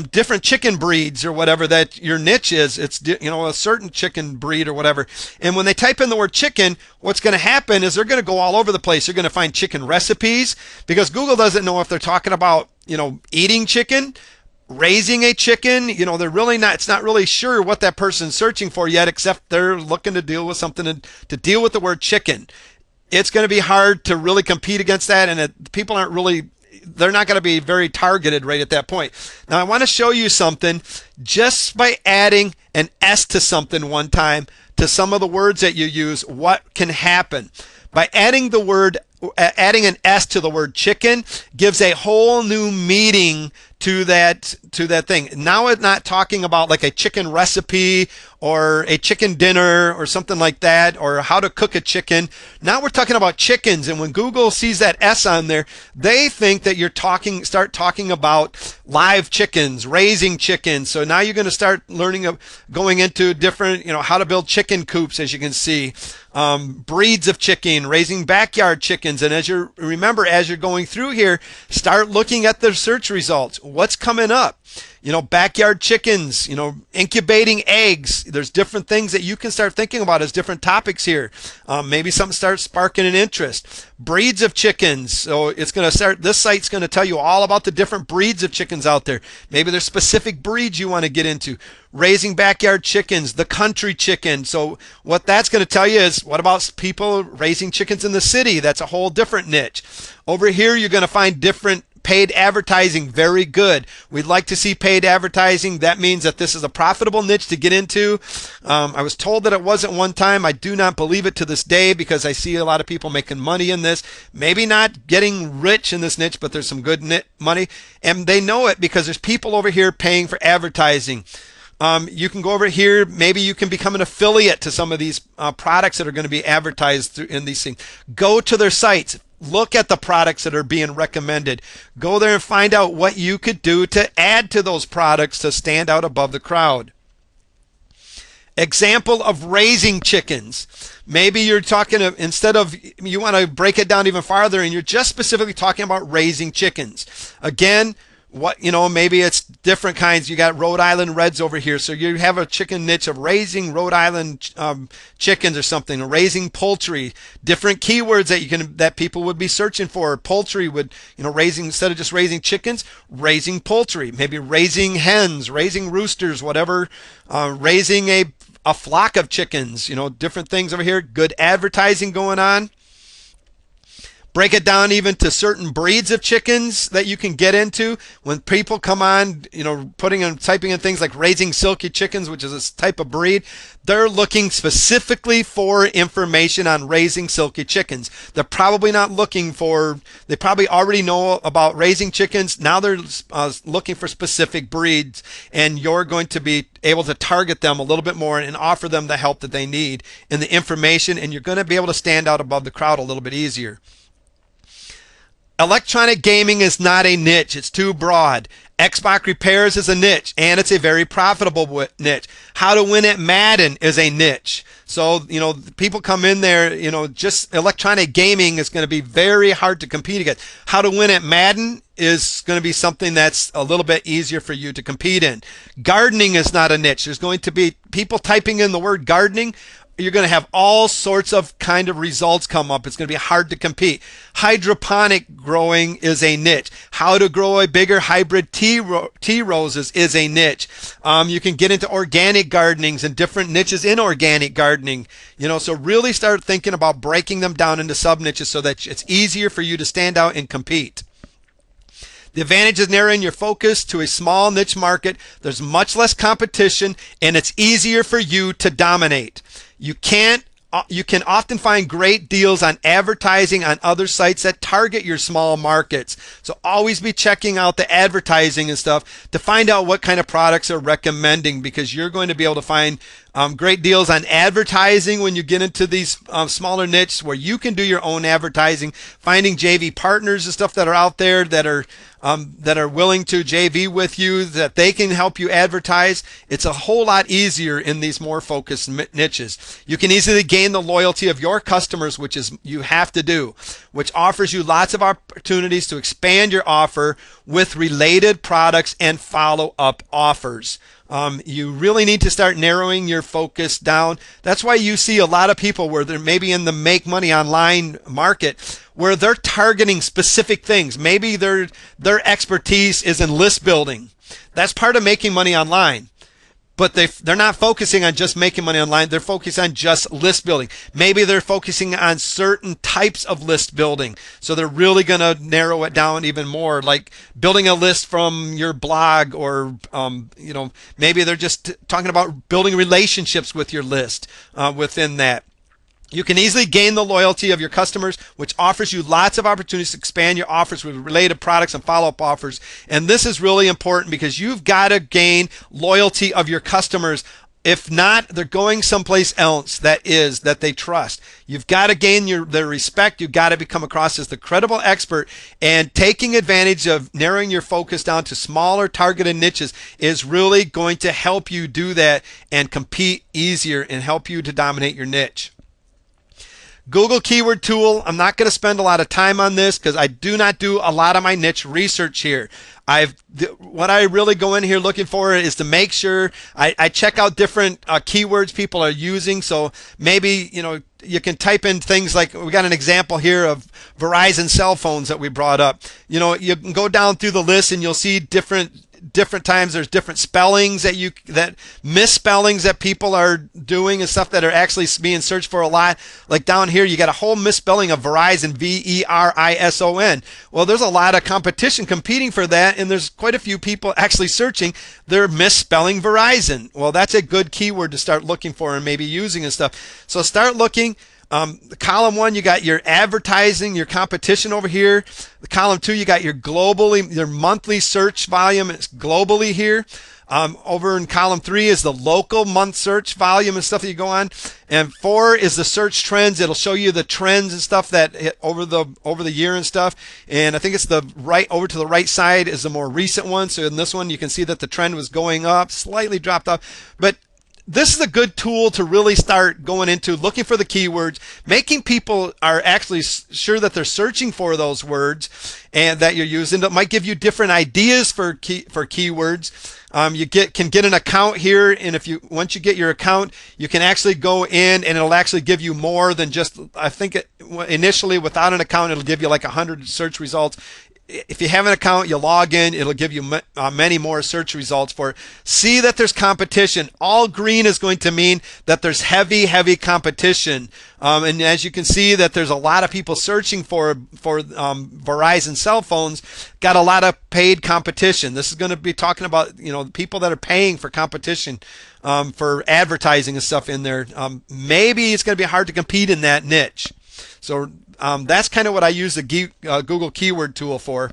different chicken breeds or whatever that your niche is. It's a certain chicken breed or whatever. And when they type in the word chicken, what's going to happen is they're going to go all over the place. They're going to find chicken recipes, because Google doesn't know if they're talking about eating chicken, raising a chicken. They're really not. It's not really sure what that person's searching for yet, except they're looking to deal with something to deal with the word chicken. It's going to be hard to really compete against that, and people aren't really. They're not going to be very targeted right at that point. Now I want to show you something just by adding an S to something one time to some of the words that you use. What can happen by adding an S to the word chicken gives a whole new meaning to that thing. Now it's not talking about like a chicken recipe or a chicken dinner or something like that, or how to cook a chicken. Now we're talking about chickens, and when Google sees that S on there, they think that you're start talking about live chickens, raising chickens. So now you're going to start learning going into different, how to build chicken coops, as you can see, breeds of chicken, raising backyard chickens. And as you're going through here, start looking at the search results. What's coming up? Backyard chickens, incubating eggs. There's different things that you can start thinking about as different topics here. Maybe something starts sparking an interest. Breeds of chickens. So it's going to start, this site's going to tell you all about the different breeds of chickens out there. Maybe there's specific breeds you want to get into. Raising backyard chickens, the country chicken. So what that's going to tell you is, what about people raising chickens in the city? That's a whole different niche. Over here, you're going to find different paid advertising, very good. We'd like to see paid advertising. That means that this is a profitable niche to get into. I was told that it wasn't one time. I do not believe it to this day because I see a lot of people making money in this. Maybe not getting rich in this niche, but there's some good money. And they know it because there's people over here paying for advertising. You can go over here. Maybe you can become an affiliate to some of these products that are going to be advertised in these things. Go to their sites. Look at the products that are being recommended. Go there and find out what you could do to add to those products to stand out above the crowd. Example of raising chickens. Maybe you're talking of, instead of, you want to break it down even farther and you're just specifically talking about raising chickens. Again, maybe it's different kinds. You got Rhode Island Reds over here. So you have a chicken niche of raising Rhode Island chickens or something, or raising poultry, different keywords that people would be searching for. Poultry would, raising, instead of just raising chickens, raising poultry, maybe raising hens, raising roosters, whatever, raising a flock of chickens, different things over here. Good advertising going on. Break it down even to certain breeds of chickens that you can get into. When people come on, typing in things like raising silky chickens, which is a type of breed, they're looking specifically for information on raising silky chickens. They're probably not looking for, they probably already know about raising chickens. Now they're looking for specific breeds, and you're going to be able to target them a little bit more and offer them the help that they need and the information, and you're going to be able to stand out above the crowd a little bit easier. Electronic gaming is not a niche. It's too broad. Xbox repairs is a niche, and it's a very profitable niche. How to win at Madden is a niche. So, people come in there, just electronic gaming is going to be very hard to compete against. How to win at Madden is going to be something that's a little bit easier for you to compete in. Gardening is not a niche. There's going to be people typing in the word gardening. You're going to have all sorts of kind of results come up. It's going to be hard to compete. Hydroponic growing is a niche. How to grow a bigger hybrid tea roses is a niche. You can get into organic gardenings and different niches in organic gardening. So really start thinking about breaking them down into sub niches so that it's easier for you to stand out and compete. The advantage is narrowing your focus to a small niche market. There's much less competition, and it's easier for you to dominate. You can often find great deals on advertising on other sites that target your small markets. So always be checking out the advertising and stuff to find out what kind of products they're recommending, because you're going to be able to find great deals on advertising when you get into these smaller niches where you can do your own advertising, finding JV partners and stuff that are out there that are willing to JV with you, that they can help you advertise. It's a whole lot easier in these more focused niches. You can easily gain the loyalty of your customers, which is you have to do, which offers you lots of opportunities to expand your offer with related products and follow-up offers. You really need to start narrowing your focus down. That's why you see a lot of people where they're maybe in the make money online market where they're targeting specific things. Maybe their expertise is in list building. That's part of making money online. But they're not focusing on just making money online. They're focusing on just list building. Maybe they're focusing on certain types of list building. So they're really going to narrow it down even more, like building a list from your blog, or maybe they're just talking about building relationships with your list within that. You can easily gain the loyalty of your customers, which offers you lots of opportunities to expand your offers with related products and follow-up offers. And this is really important because you've got to gain loyalty of your customers. If not, they're going someplace else that they trust. You've got to gain their respect. You've got to become across as the credible expert, and taking advantage of narrowing your focus down to smaller targeted niches is really going to help you do that and compete easier and help you to dominate your niche. Google Keyword Tool. I'm not going to spend a lot of time on this because I do not do a lot of my niche research here. What I really go in here looking for is to make sure I check out different keywords people are using. So maybe, you can type in things like, we got an example here of Verizon cell phones that we brought up. You can go down through the list and you'll see different different times there's different spellings that misspellings that people are doing and stuff that are actually being searched for a lot. Like down here, you got a whole misspelling of Verizon, Verison. Well, there's a lot of competition competing for that, and there's quite a few people actually searching. They're misspelling Verizon. Well, that's a good keyword to start looking for and maybe using and stuff. So start looking. Column 1, you got your advertising, your competition over here. The column 2, you got your monthly search volume. It's globally here. Over in column 3 is the local month search volume and stuff that you go on. And 4 is the search trends. It'll show you the trends and stuff that hit over the year and stuff. And I think it's over to the right side is the more recent one. So in this one, you can see that the trend was going up, slightly dropped off. But this is a good tool to really start going into looking for the keywords, making people are actually sure that they're searching for those words and that you're using. It might give you different ideas for keywords. You can get an account here, and once you get your account, you can actually go in and it'll actually give you more than just, I think initially without an account, it'll give you like 100 search results. If you have an account, you log in, it'll give you many more search results for it. See that there's competition. All green is going to mean that there's heavy competition. And as you can see that there's a lot of people searching for Verizon cell phones, got a lot of paid competition. This is going to be talking about, people that are paying for competition, for advertising and stuff in there. Maybe it's going to be hard to compete in that niche. So that's kind of what I use the Google keyword tool for.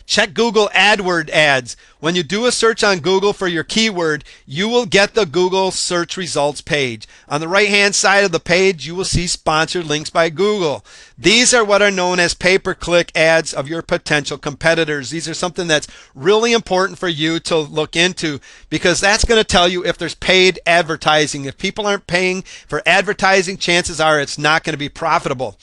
Check Google AdWord ads. When you do a search on Google for your keyword, you will get the Google search results page. On the right-hand side of the page, you will see sponsored links by Google. These are what are known as pay-per-click ads of your potential competitors. These are something that's really important for you to look into because that's going to tell you if there's paid advertising. If people aren't paying for advertising, chances are it's not going to be profitable.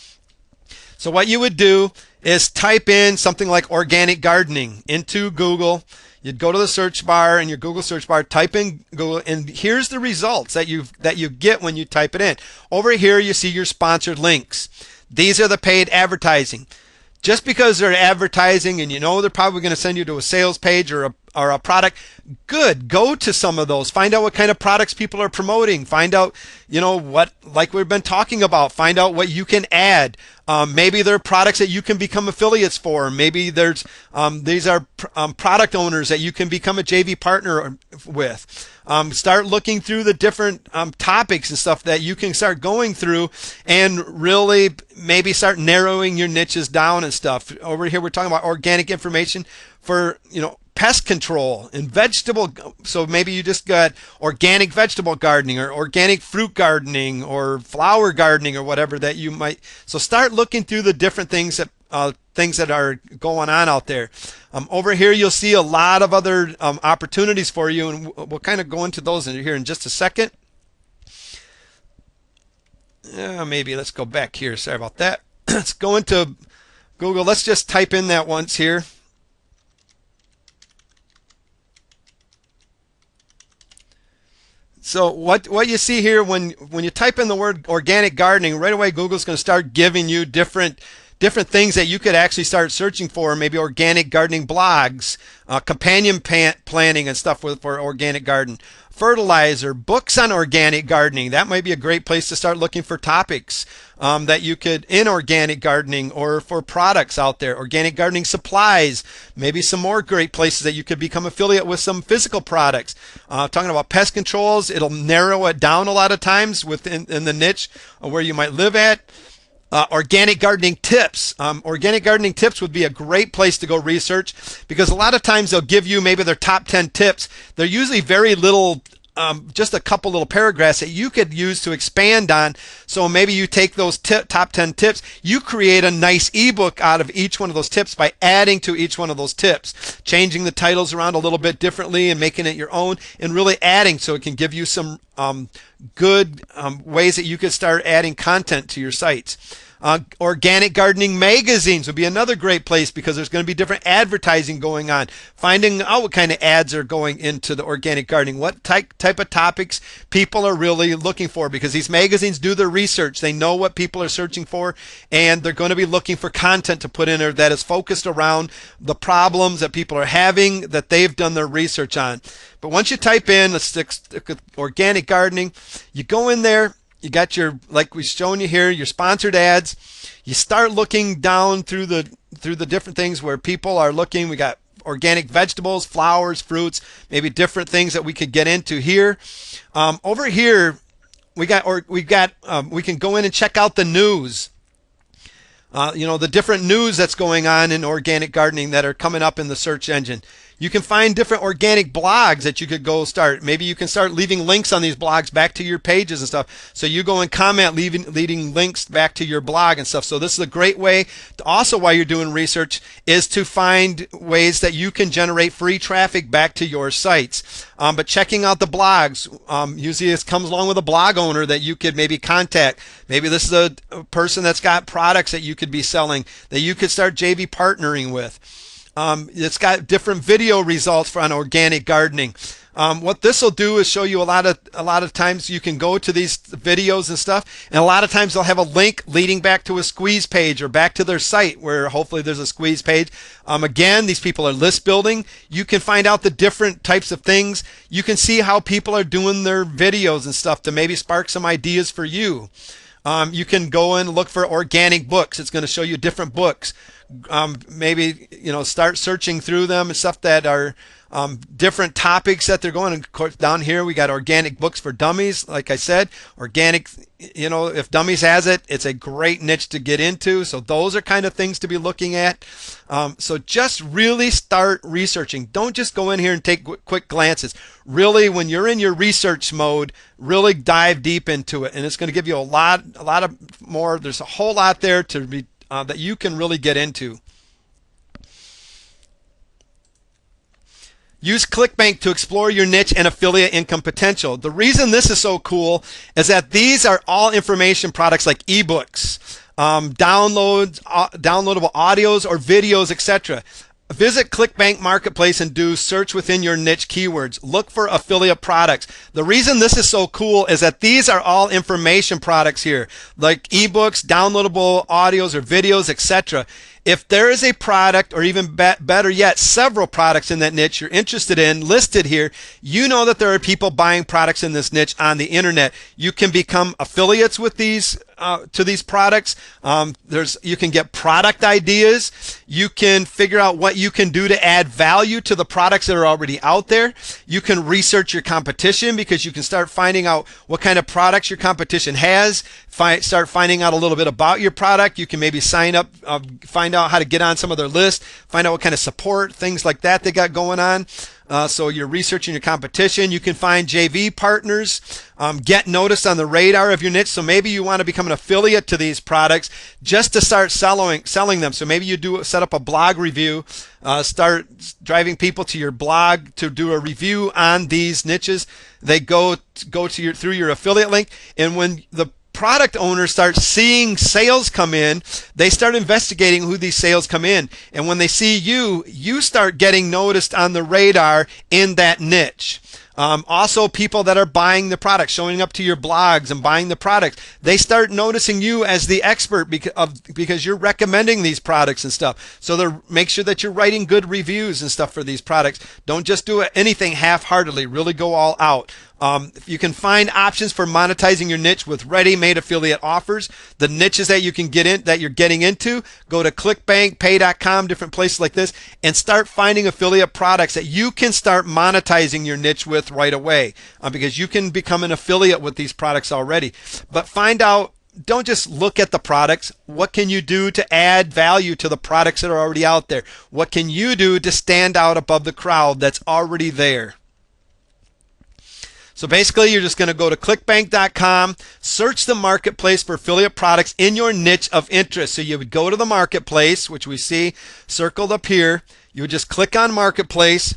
So what you would do is type in something like organic gardening into Google. You'd go to the search bar in your Google search bar, type in Google, and here's the results that you get when you type it in. Over here you see your sponsored links. These are the paid advertising. Just because they're advertising and they're probably going to send you to a sales page or a product, good. Go to some of those. Find out what kind of products people are promoting. Find out, what, like we've been talking about, find out what you can add. Maybe there are products that you can become affiliates for. Maybe there's these are product owners that you can become a JV partner with. Start looking through the different topics and stuff that you can start going through and really maybe start narrowing your niches down and stuff. Over here we're talking about organic information for pest control and vegetable. So maybe you just got organic vegetable gardening or organic fruit gardening or flower gardening or whatever that you might. So start looking through the different things that are going on out there. Over here you'll see a lot of other opportunities for you, and we'll kind of go into those in here in just a second. Maybe let's go back here. Sorry about that. Let's go into Google. Let's just type in that once here. So what you see here when you type in the word organic gardening, right away Google's going to start giving you different things that you could actually start searching for. Maybe organic gardening blogs, companion planting and stuff for organic garden, fertilizer, books on organic gardening. That might be a great place to start looking for topics that you could in organic gardening or for products out there. Organic gardening supplies, maybe some more great places that you could become affiliate with some physical products. Talking about pest controls, it'll narrow it down a lot of times within the niche where you might live at. Organic gardening tips. Organic gardening tips would be a great place to go research because a lot of times they'll give you maybe their top 10 tips. They're usually very little, just a couple little paragraphs that you could use to expand on. So maybe you take those top 10 tips, you create a nice ebook out of each one of those tips by adding to each one of those tips, changing the titles around a little bit differently and making it your own and really adding so it can give you some good ways that you could start adding content to your sites. Organic gardening magazines would be another great place because there's going to be different advertising going on. Finding out what kind of ads are going into the organic gardening, what type of topics people are really looking for, because these magazines do their research. They know what people are searching for, and they're going to be looking for content to put in there that is focused around the problems that people are having that they've done their research on. But once you type in, let's stick with organic gardening, you go in there, you got your, like we've shown you here, your sponsored ads. You start looking down through the different things where people are looking. We got organic vegetables, flowers, fruits, maybe different things that we could get into here. Over here, we can go in and check out the news. The different news that's going on in organic gardening that are coming up in the search engine. You can find different organic blogs that you could go start. Maybe you can start leaving links on these blogs back to your pages and stuff. So you go and comment, leading links back to your blog and stuff. So this is a great way to also, while you're doing research, is to find ways that you can generate free traffic back to your sites. But checking out the blogs, usually this comes along with a blog owner that you could maybe contact. Maybe this is a person that's got products that you could be selling that you could start JV partnering with. It's got different video results for on organic gardening. What this will do is show you a lot of times you can go to these videos and stuff, and a lot of times they'll have a link leading back to a squeeze page or back to their site where hopefully there's a squeeze page. Again, these people are list building. You can find out the different types of things. You can see how people are doing their videos and stuff to maybe spark some ideas for you. You can go and look for organic books. It's going to show you different books. Maybe start searching through them and stuff that are different topics that they're going. And of course, down here we got organic books for dummies. Like I said, organic. If Dummies has it, it's a great niche to get into. So those are kind of things to be looking at. So just really start researching. Don't just go in here and take quick glances. Really, when you're in your research mode, really dive deep into it, and it's going to give you a lot of more. There's a whole lot there to be that you can really get into. Use ClickBank to explore your niche and affiliate income potential. The reason this is so cool is that these are all information products like ebooks, downloadable audios or videos, etc. Visit ClickBank Marketplace and do search within your niche keywords. Look for affiliate products. The reason this is so cool is that these are all information products here, like ebooks, downloadable audios or videos, etc. If there is a product, or even better yet, several products in that niche you're interested in listed here, you know that there are people buying products in this niche on the internet. You can become affiliates with these to these products. You can get product ideas. You can figure out what you can do to add value to the products that are already out there. You can research your competition because you can start finding out what kind of products your competition has. Start finding out a little bit about your product. You can maybe sign up, find out how to get on some of their list, find out what kind of support, things like that they got going on. So you're researching your competition. You can find JV partners, get noticed on the radar of your niche. So maybe you want to become an affiliate to these products just to start selling them. So maybe you set up a blog review, start driving people to your blog to do a review on these niches. They go to through your affiliate link, and when the product owners start seeing sales come in, they start investigating who these sales come in. And when they see you start getting noticed on the radar in that niche. Also, people that are buying the product, showing up to your blogs and buying the product, they start noticing you as the expert because you're recommending these products and stuff. So make sure that you're writing good reviews and stuff for these products. Don't just do anything half-heartedly. Really go all out. You can find options for monetizing your niche with ready-made affiliate offers. The niches that you can get in, that you're getting into, go to ClickBank, Pay.com, different places like this, and start finding affiliate products that you can start monetizing your niche with right away, because you can become an affiliate with these products already. But find out, don't just look at the products. What can you do to add value to the products that are already out there? What can you do to stand out above the crowd that's already there? So basically, you're just going to go to clickbank.com, search the marketplace for affiliate products in your niche of interest. So you would go to the marketplace, which we see circled up here. You would just click on marketplace.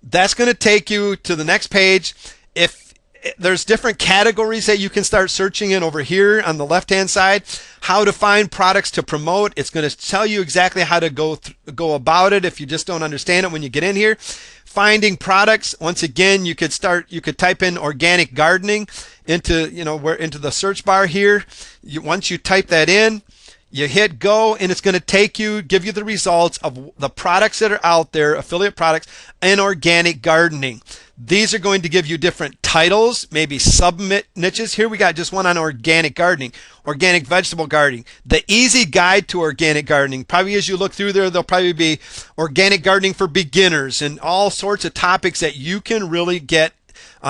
That's going to take you to the next page. there's different categories that you can start searching in over here on the left hand side. How to find products to promote. It's going to tell you exactly how to go about it if you just don't understand it when you get in here. Finding products. Once again, you could type in organic gardening into into the search bar here. Once you type that in, you hit go, and it's going to give you the results of the products that are out there, affiliate products in organic gardening. These are going to give you different titles, maybe sub niches. Here we got just one on organic gardening, organic vegetable gardening, the easy guide to organic gardening. Probably as you look through there, there'll probably be organic gardening for beginners and all sorts of topics that you can really get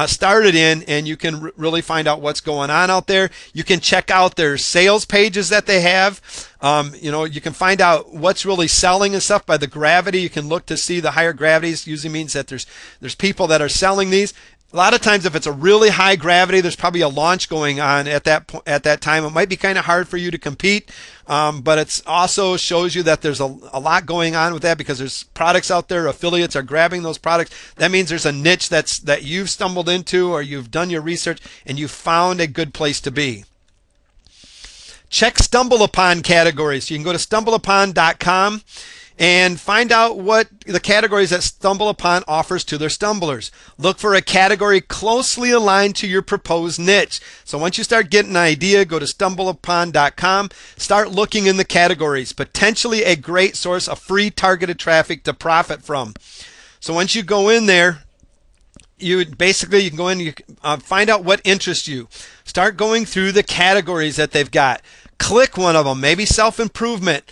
started in, and you can really find out what's going on out there. You can check out their sales pages that they have. You can find out what's really selling and stuff by the gravity. You can look to see the higher gravities. Usually means that there's people that are selling these. A lot of times, if it's a really high gravity, there's probably a launch going on at that time. It might be kind of hard for you to compete, but it also shows you that there's a lot going on with that because there's products out there. Affiliates are grabbing those products. That means there's a niche that you've stumbled into, or you've done your research and you found a good place to be. Check StumbleUpon categories. You can go to StumbleUpon.com and find out what the categories that StumbleUpon offers to their stumblers. Look for a category closely aligned to your proposed niche. So once you start getting an idea, go to StumbleUpon.com, start looking in the categories, potentially a great source of free targeted traffic to profit from. So once you go in there, you can go in, you find out what interests you. Start going through the categories that they've got. Click one of them, maybe self-improvement.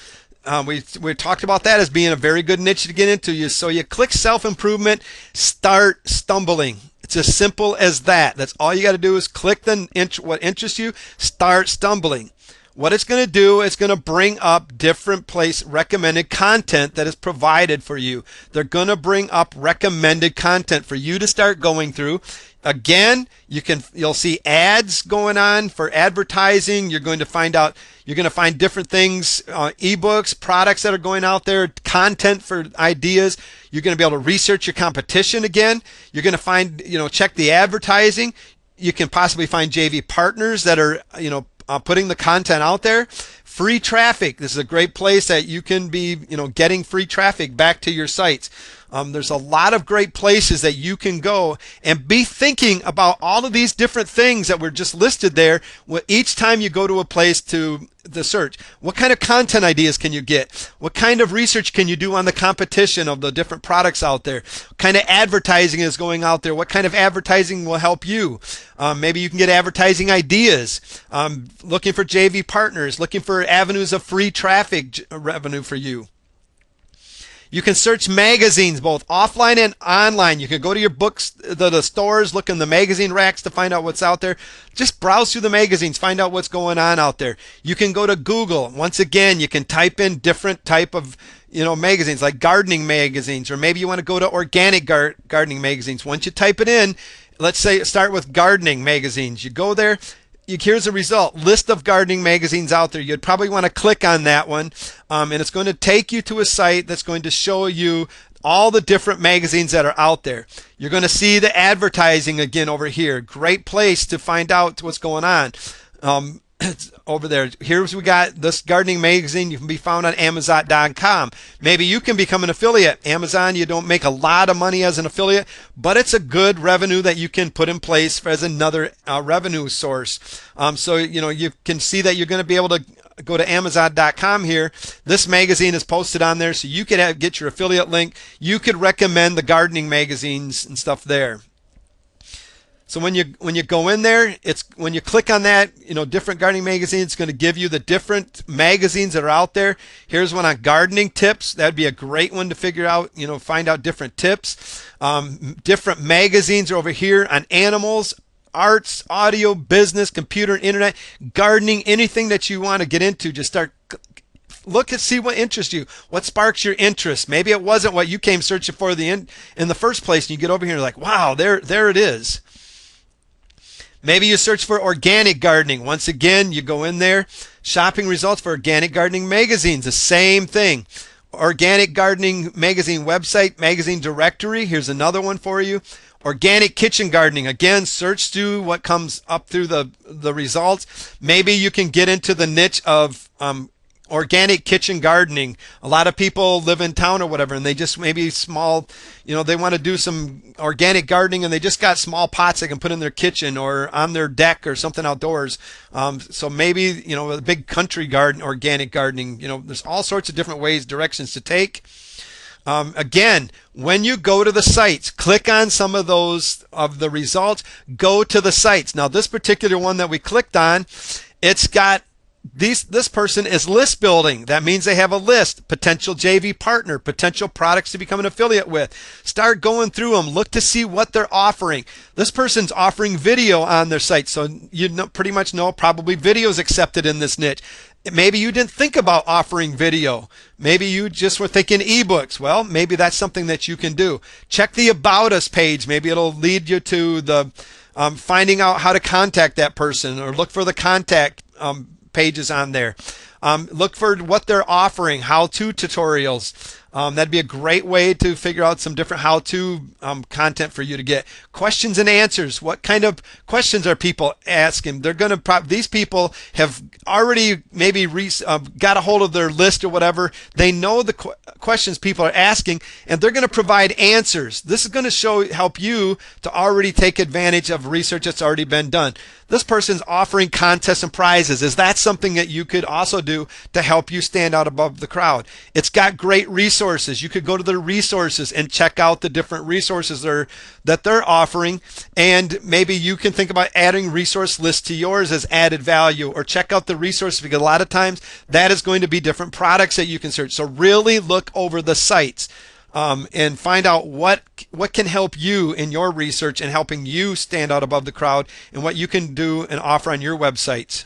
We talked about that as being a very good niche to get into. So you click self-improvement, start stumbling. It's as simple as that. That's all you got to do is click what interests you, start stumbling. What it's going to do, it's going to bring up different recommended content that is provided for you. They're going to bring up recommended content for you to start going through. Again, you'll see ads going on for advertising. You're going to find different things, ebooks, products that are going out there, content for ideas. You're going to be able to research your competition again. You're going to find, check the advertising. You can possibly find JV partners that are, putting the content out there. Free traffic. This is a great place that you can be, getting free traffic back to your sites. There's a lot of great places that you can go and be thinking about all of these different things that were just listed there. Each time you go to a place to the search, what kind of content ideas can you get? What kind of research can you do on the competition of the different products out there? What kind of advertising is going out there? What kind of advertising will help you? Maybe you can get advertising ideas. Looking for JV partners, looking for avenues of free traffic revenue for you. You can search magazines, both offline and online. You can go to your books, the stores, look in the magazine racks to find out what's out there. Just browse through the magazines, find out what's going on out there. You can go to Google. Once again, you can type in different type of magazines like gardening magazines, or maybe you want to go to organic gardening magazines. Once you type it in, let's say start with gardening magazines. You go there. Here's the result. List of gardening magazines out there. You'd probably want to click on that one, and it's going to take you to a site that's going to show you all the different magazines that are out there. You're going to see the advertising again over here. Great place to find out what's going on. Over there. Here's we got this gardening magazine. You can be found on Amazon.com. Maybe you can become an affiliate. Amazon, you don't make a lot of money as an affiliate, but it's a good revenue that you can put in place as another revenue source. So you can see that you're going to be able to go to Amazon.com here. This magazine is posted on there, so you could get your affiliate link. You could recommend the gardening magazines and stuff there. So when you go in there, when you click on that, different gardening magazines, it's going to give you the different magazines that are out there. Here's one on gardening tips. That'd be a great one to figure out, find out different tips. Different magazines are over here on animals, arts, audio, business, computer, and internet, gardening, anything that you want to get into. Just start look and see what interests you, what sparks your interest. Maybe it wasn't what you came searching for in the first place, and you get over here and you're like, wow, there it is. Maybe you search for organic gardening. Once again, you go in there, shopping results for organic gardening magazines, the same thing. Organic gardening magazine website, magazine directory. Here's another one for you. Organic kitchen gardening. Again, search through what comes up through the results. Maybe you can get into the niche of organic kitchen gardening. A lot of people live in town or whatever, and they just maybe small, they want to do some organic gardening, and they just got small pots they can put in their kitchen or on their deck or something outdoors. So maybe, a big country garden, organic gardening. There's all sorts of different ways, directions to take. Again, when you go to the sites, click on some of those of the results, go to the sites. Now, this particular one that we clicked on, it's got this person is list building. That means they have a list, potential JV partner, potential products to become an affiliate with. Start going through them. Look to see what they're offering. This person's offering video on their site, so you pretty much know probably video is accepted in this niche. Maybe you didn't think about offering video. Maybe you just were thinking ebooks. Well, maybe that's something that you can do. Check the About Us page. Maybe it'll lead you to the finding out how to contact that person, or look for the contact pages on there. Look for what they're offering, how-to tutorials. That'd be a great way to figure out some different how-to content for you to get. Questions and answers. What kind of questions are people asking? They're going to these people have already maybe got a hold of their list or whatever. They know the questions people are asking, and they're going to provide answers. This is going to help you to already take advantage of research that's already been done. This person's offering contests and prizes. Is that something that you could also do to help you stand out above the crowd? It's got great resources. You could go to their resources and check out the different resources that they're offering, and maybe you can think about adding resource lists to yours as added value, or check out the resources, because a lot of times that is going to be different products that you can search. So really look over the sites and find out what can help you in your research and helping you stand out above the crowd, and what you can do and offer on your websites.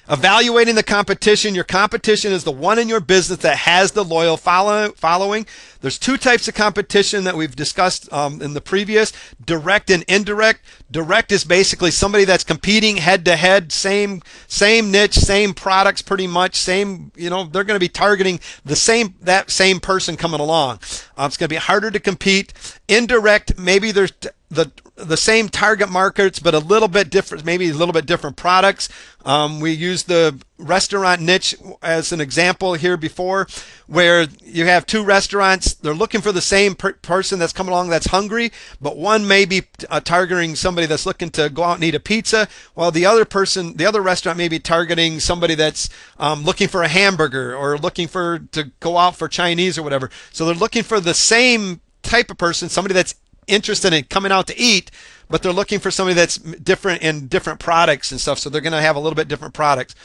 Evaluating the competition. Your competition is the one in your business that has the loyal following. There's two types of competition that we've discussed in the previous: direct and indirect. Direct is basically somebody that's competing head to head, same niche, same products, pretty much same. They're going to be targeting that same person coming along. It's going to be harder to compete. Indirect, maybe there's the same target markets, but a little bit different, maybe a little bit different products. We used the restaurant niche as an example here before, where you have two restaurants. They're looking for the same person that's coming along that's hungry, but one may be targeting somebody that's looking to go out and eat a pizza, while the other restaurant may be targeting somebody that's looking for a hamburger, or looking to go out for Chinese or whatever. So they're looking for the same type of person, somebody that's interested in coming out to eat, but they're looking for somebody that's different in different products and stuff. So they're going to have a little bit different products.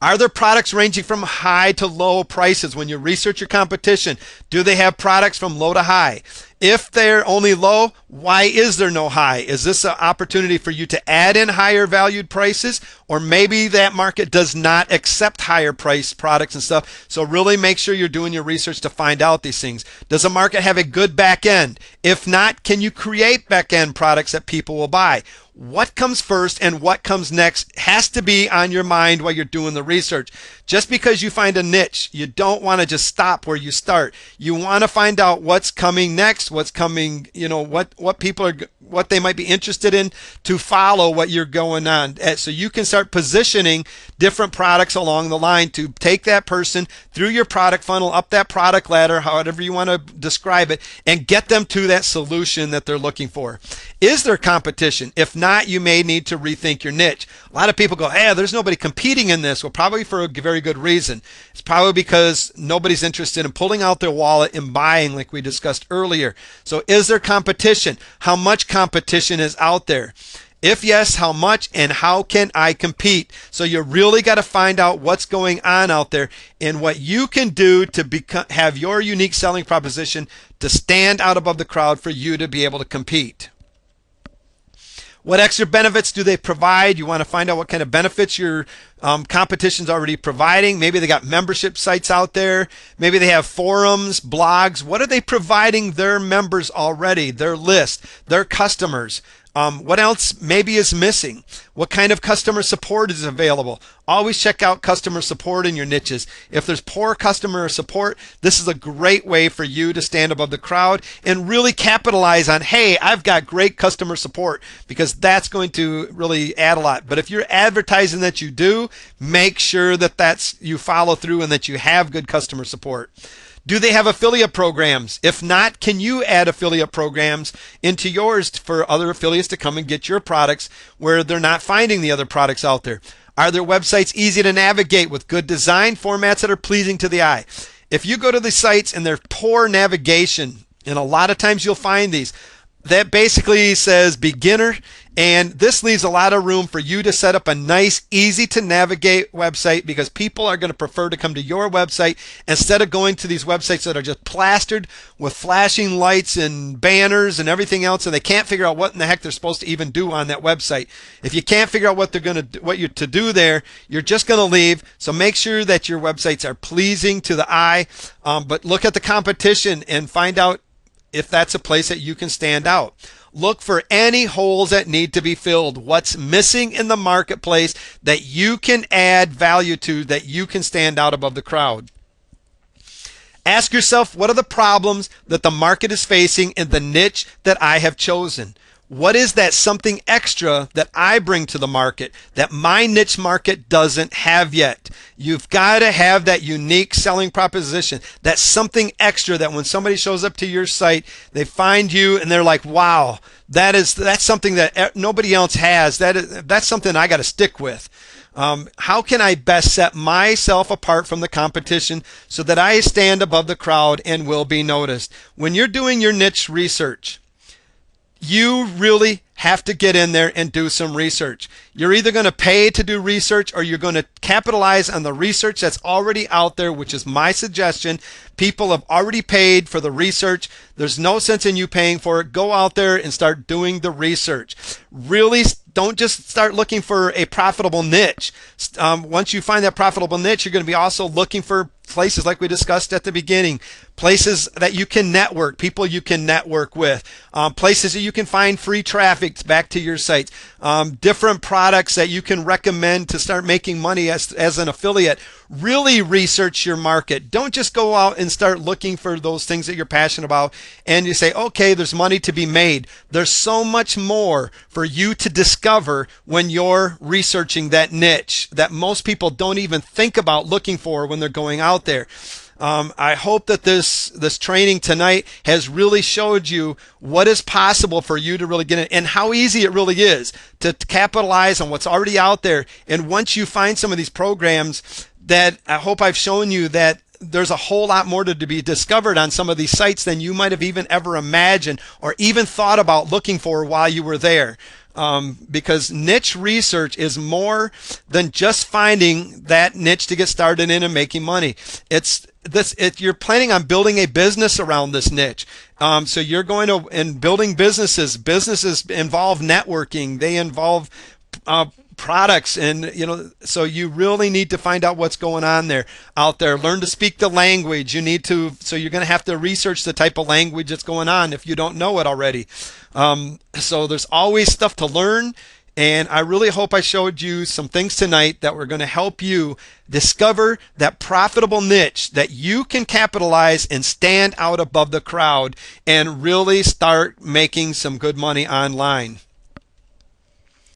Are there products ranging from high to low prices? When you research your competition, do they have products from low to high? If they're only low, why is there no high? Is this an opportunity for you to add in higher valued prices? Or maybe that market does not accept higher priced products and stuff. So really make sure you're doing your research to find out these things. Does a market have a good back end? If not, can you create back end products that people will buy? What comes first and what comes next has to be on your mind while you're doing the research. Just because you find a niche, you don't want to just stop where you start. You want to find out what's coming next, what's coming, what people are, what they might be interested in, to follow what you're going on. So you can start positioning different products along the line to take that person through your product funnel, up that product ladder, however you want to describe it, and get them to that solution that they're looking for. Is there competition? If not, you may need to rethink your niche. A lot of people go, hey, there's nobody competing in this. Well, probably for a very good reason. It's probably because nobody's interested in pulling out their wallet and buying, like we discussed earlier. So is there competition? How much competition is out there? If yes, how much, and how can I compete? So you really got to find out what's going on out there and what you can do to have your unique selling proposition to stand out above the crowd for you to be able to compete. What extra benefits do they provide? You want to find out what kind of benefits your competition's already providing. Maybe they got membership sites out there. Maybe they have forums, blogs. What are they providing their members already, their list, their customers? What else maybe is missing? What kind of customer support is available? Always check out customer support in your niches. If there's poor customer support, this is a great way for you to stand above the crowd and really capitalize on, hey, I've got great customer support, because that's going to really add a lot. But if you're advertising that you do, make sure that you follow through and that you have good customer support. Do they have affiliate programs? If not, can you add affiliate programs into yours for other affiliates to come and get your products where they're not finding the other products out there? Are their websites easy to navigate with good design formats that are pleasing to the eye? If you go to the sites and they're poor navigation, and a lot of times you'll find these, that basically says beginner, and this leaves a lot of room for you to set up a nice, easy to navigate website, because people are going to prefer to come to your website instead of going to these websites that are just plastered with flashing lights and banners and everything else, and they can't figure out what in the heck they're supposed to even do on that website. If you can't figure out what you're to do there, you're just going to leave. So make sure that your websites are pleasing to the eye, but look at the competition and find out if that's a place that you can stand out. Look for any holes that need to be filled. What's missing in the marketplace that you can add value to, that you can stand out above the crowd. Ask yourself, what are the problems that the market is facing in the niche that I have chosen? What is that something extra that I bring to the market that my niche market doesn't have yet? You've got to have that unique selling proposition, that something extra that when somebody shows up to your site, they find you and they're like, wow, that's something that nobody else has. That's something I got to stick with. How can I best set myself apart from the competition so that I stand above the crowd and will be noticed? When you're doing your niche research, you really have to get in there and do some research. You're either going to pay to do research, or you're going to capitalize on the research that's already out there, which is my suggestion. People have already paid for the research. There's no sense in you paying for it. Go out there and start doing the research. Really, don't just start looking for a profitable niche. Once you find that profitable niche, you're going to be also looking for places like we discussed at the beginning, places that you can network, people you can network with, places that you can find free traffic back to your sites, different products that you can recommend to start making money as an affiliate. Really research your market. Don't just go out and start looking for those things that you're passionate about and you say, okay, there's money to be made. There's so much more for you to discover when you're researching that niche that most people don't even think about looking for when they're going out there. I hope that this training tonight has really showed you what is possible for you to really get in, and how easy it really is to capitalize on what's already out there. And once you find some of these programs, that I hope I've shown you that there's a whole lot more to be discovered on some of these sites than you might have even ever imagined or even thought about looking for while you were there. Because niche research is more than just finding that niche to get started in and making money. You're planning on building a business around this niche. So you're going to, and building businesses involve networking. They involve products, and so you really need to find out what's going on out there. Learn to speak the language. So you're going to have to research the type of language that's going on if you don't know it already. So there's always stuff to learn, and I really hope I showed you some things tonight that were going to help you discover that profitable niche that you can capitalize and stand out above the crowd and really start making some good money online.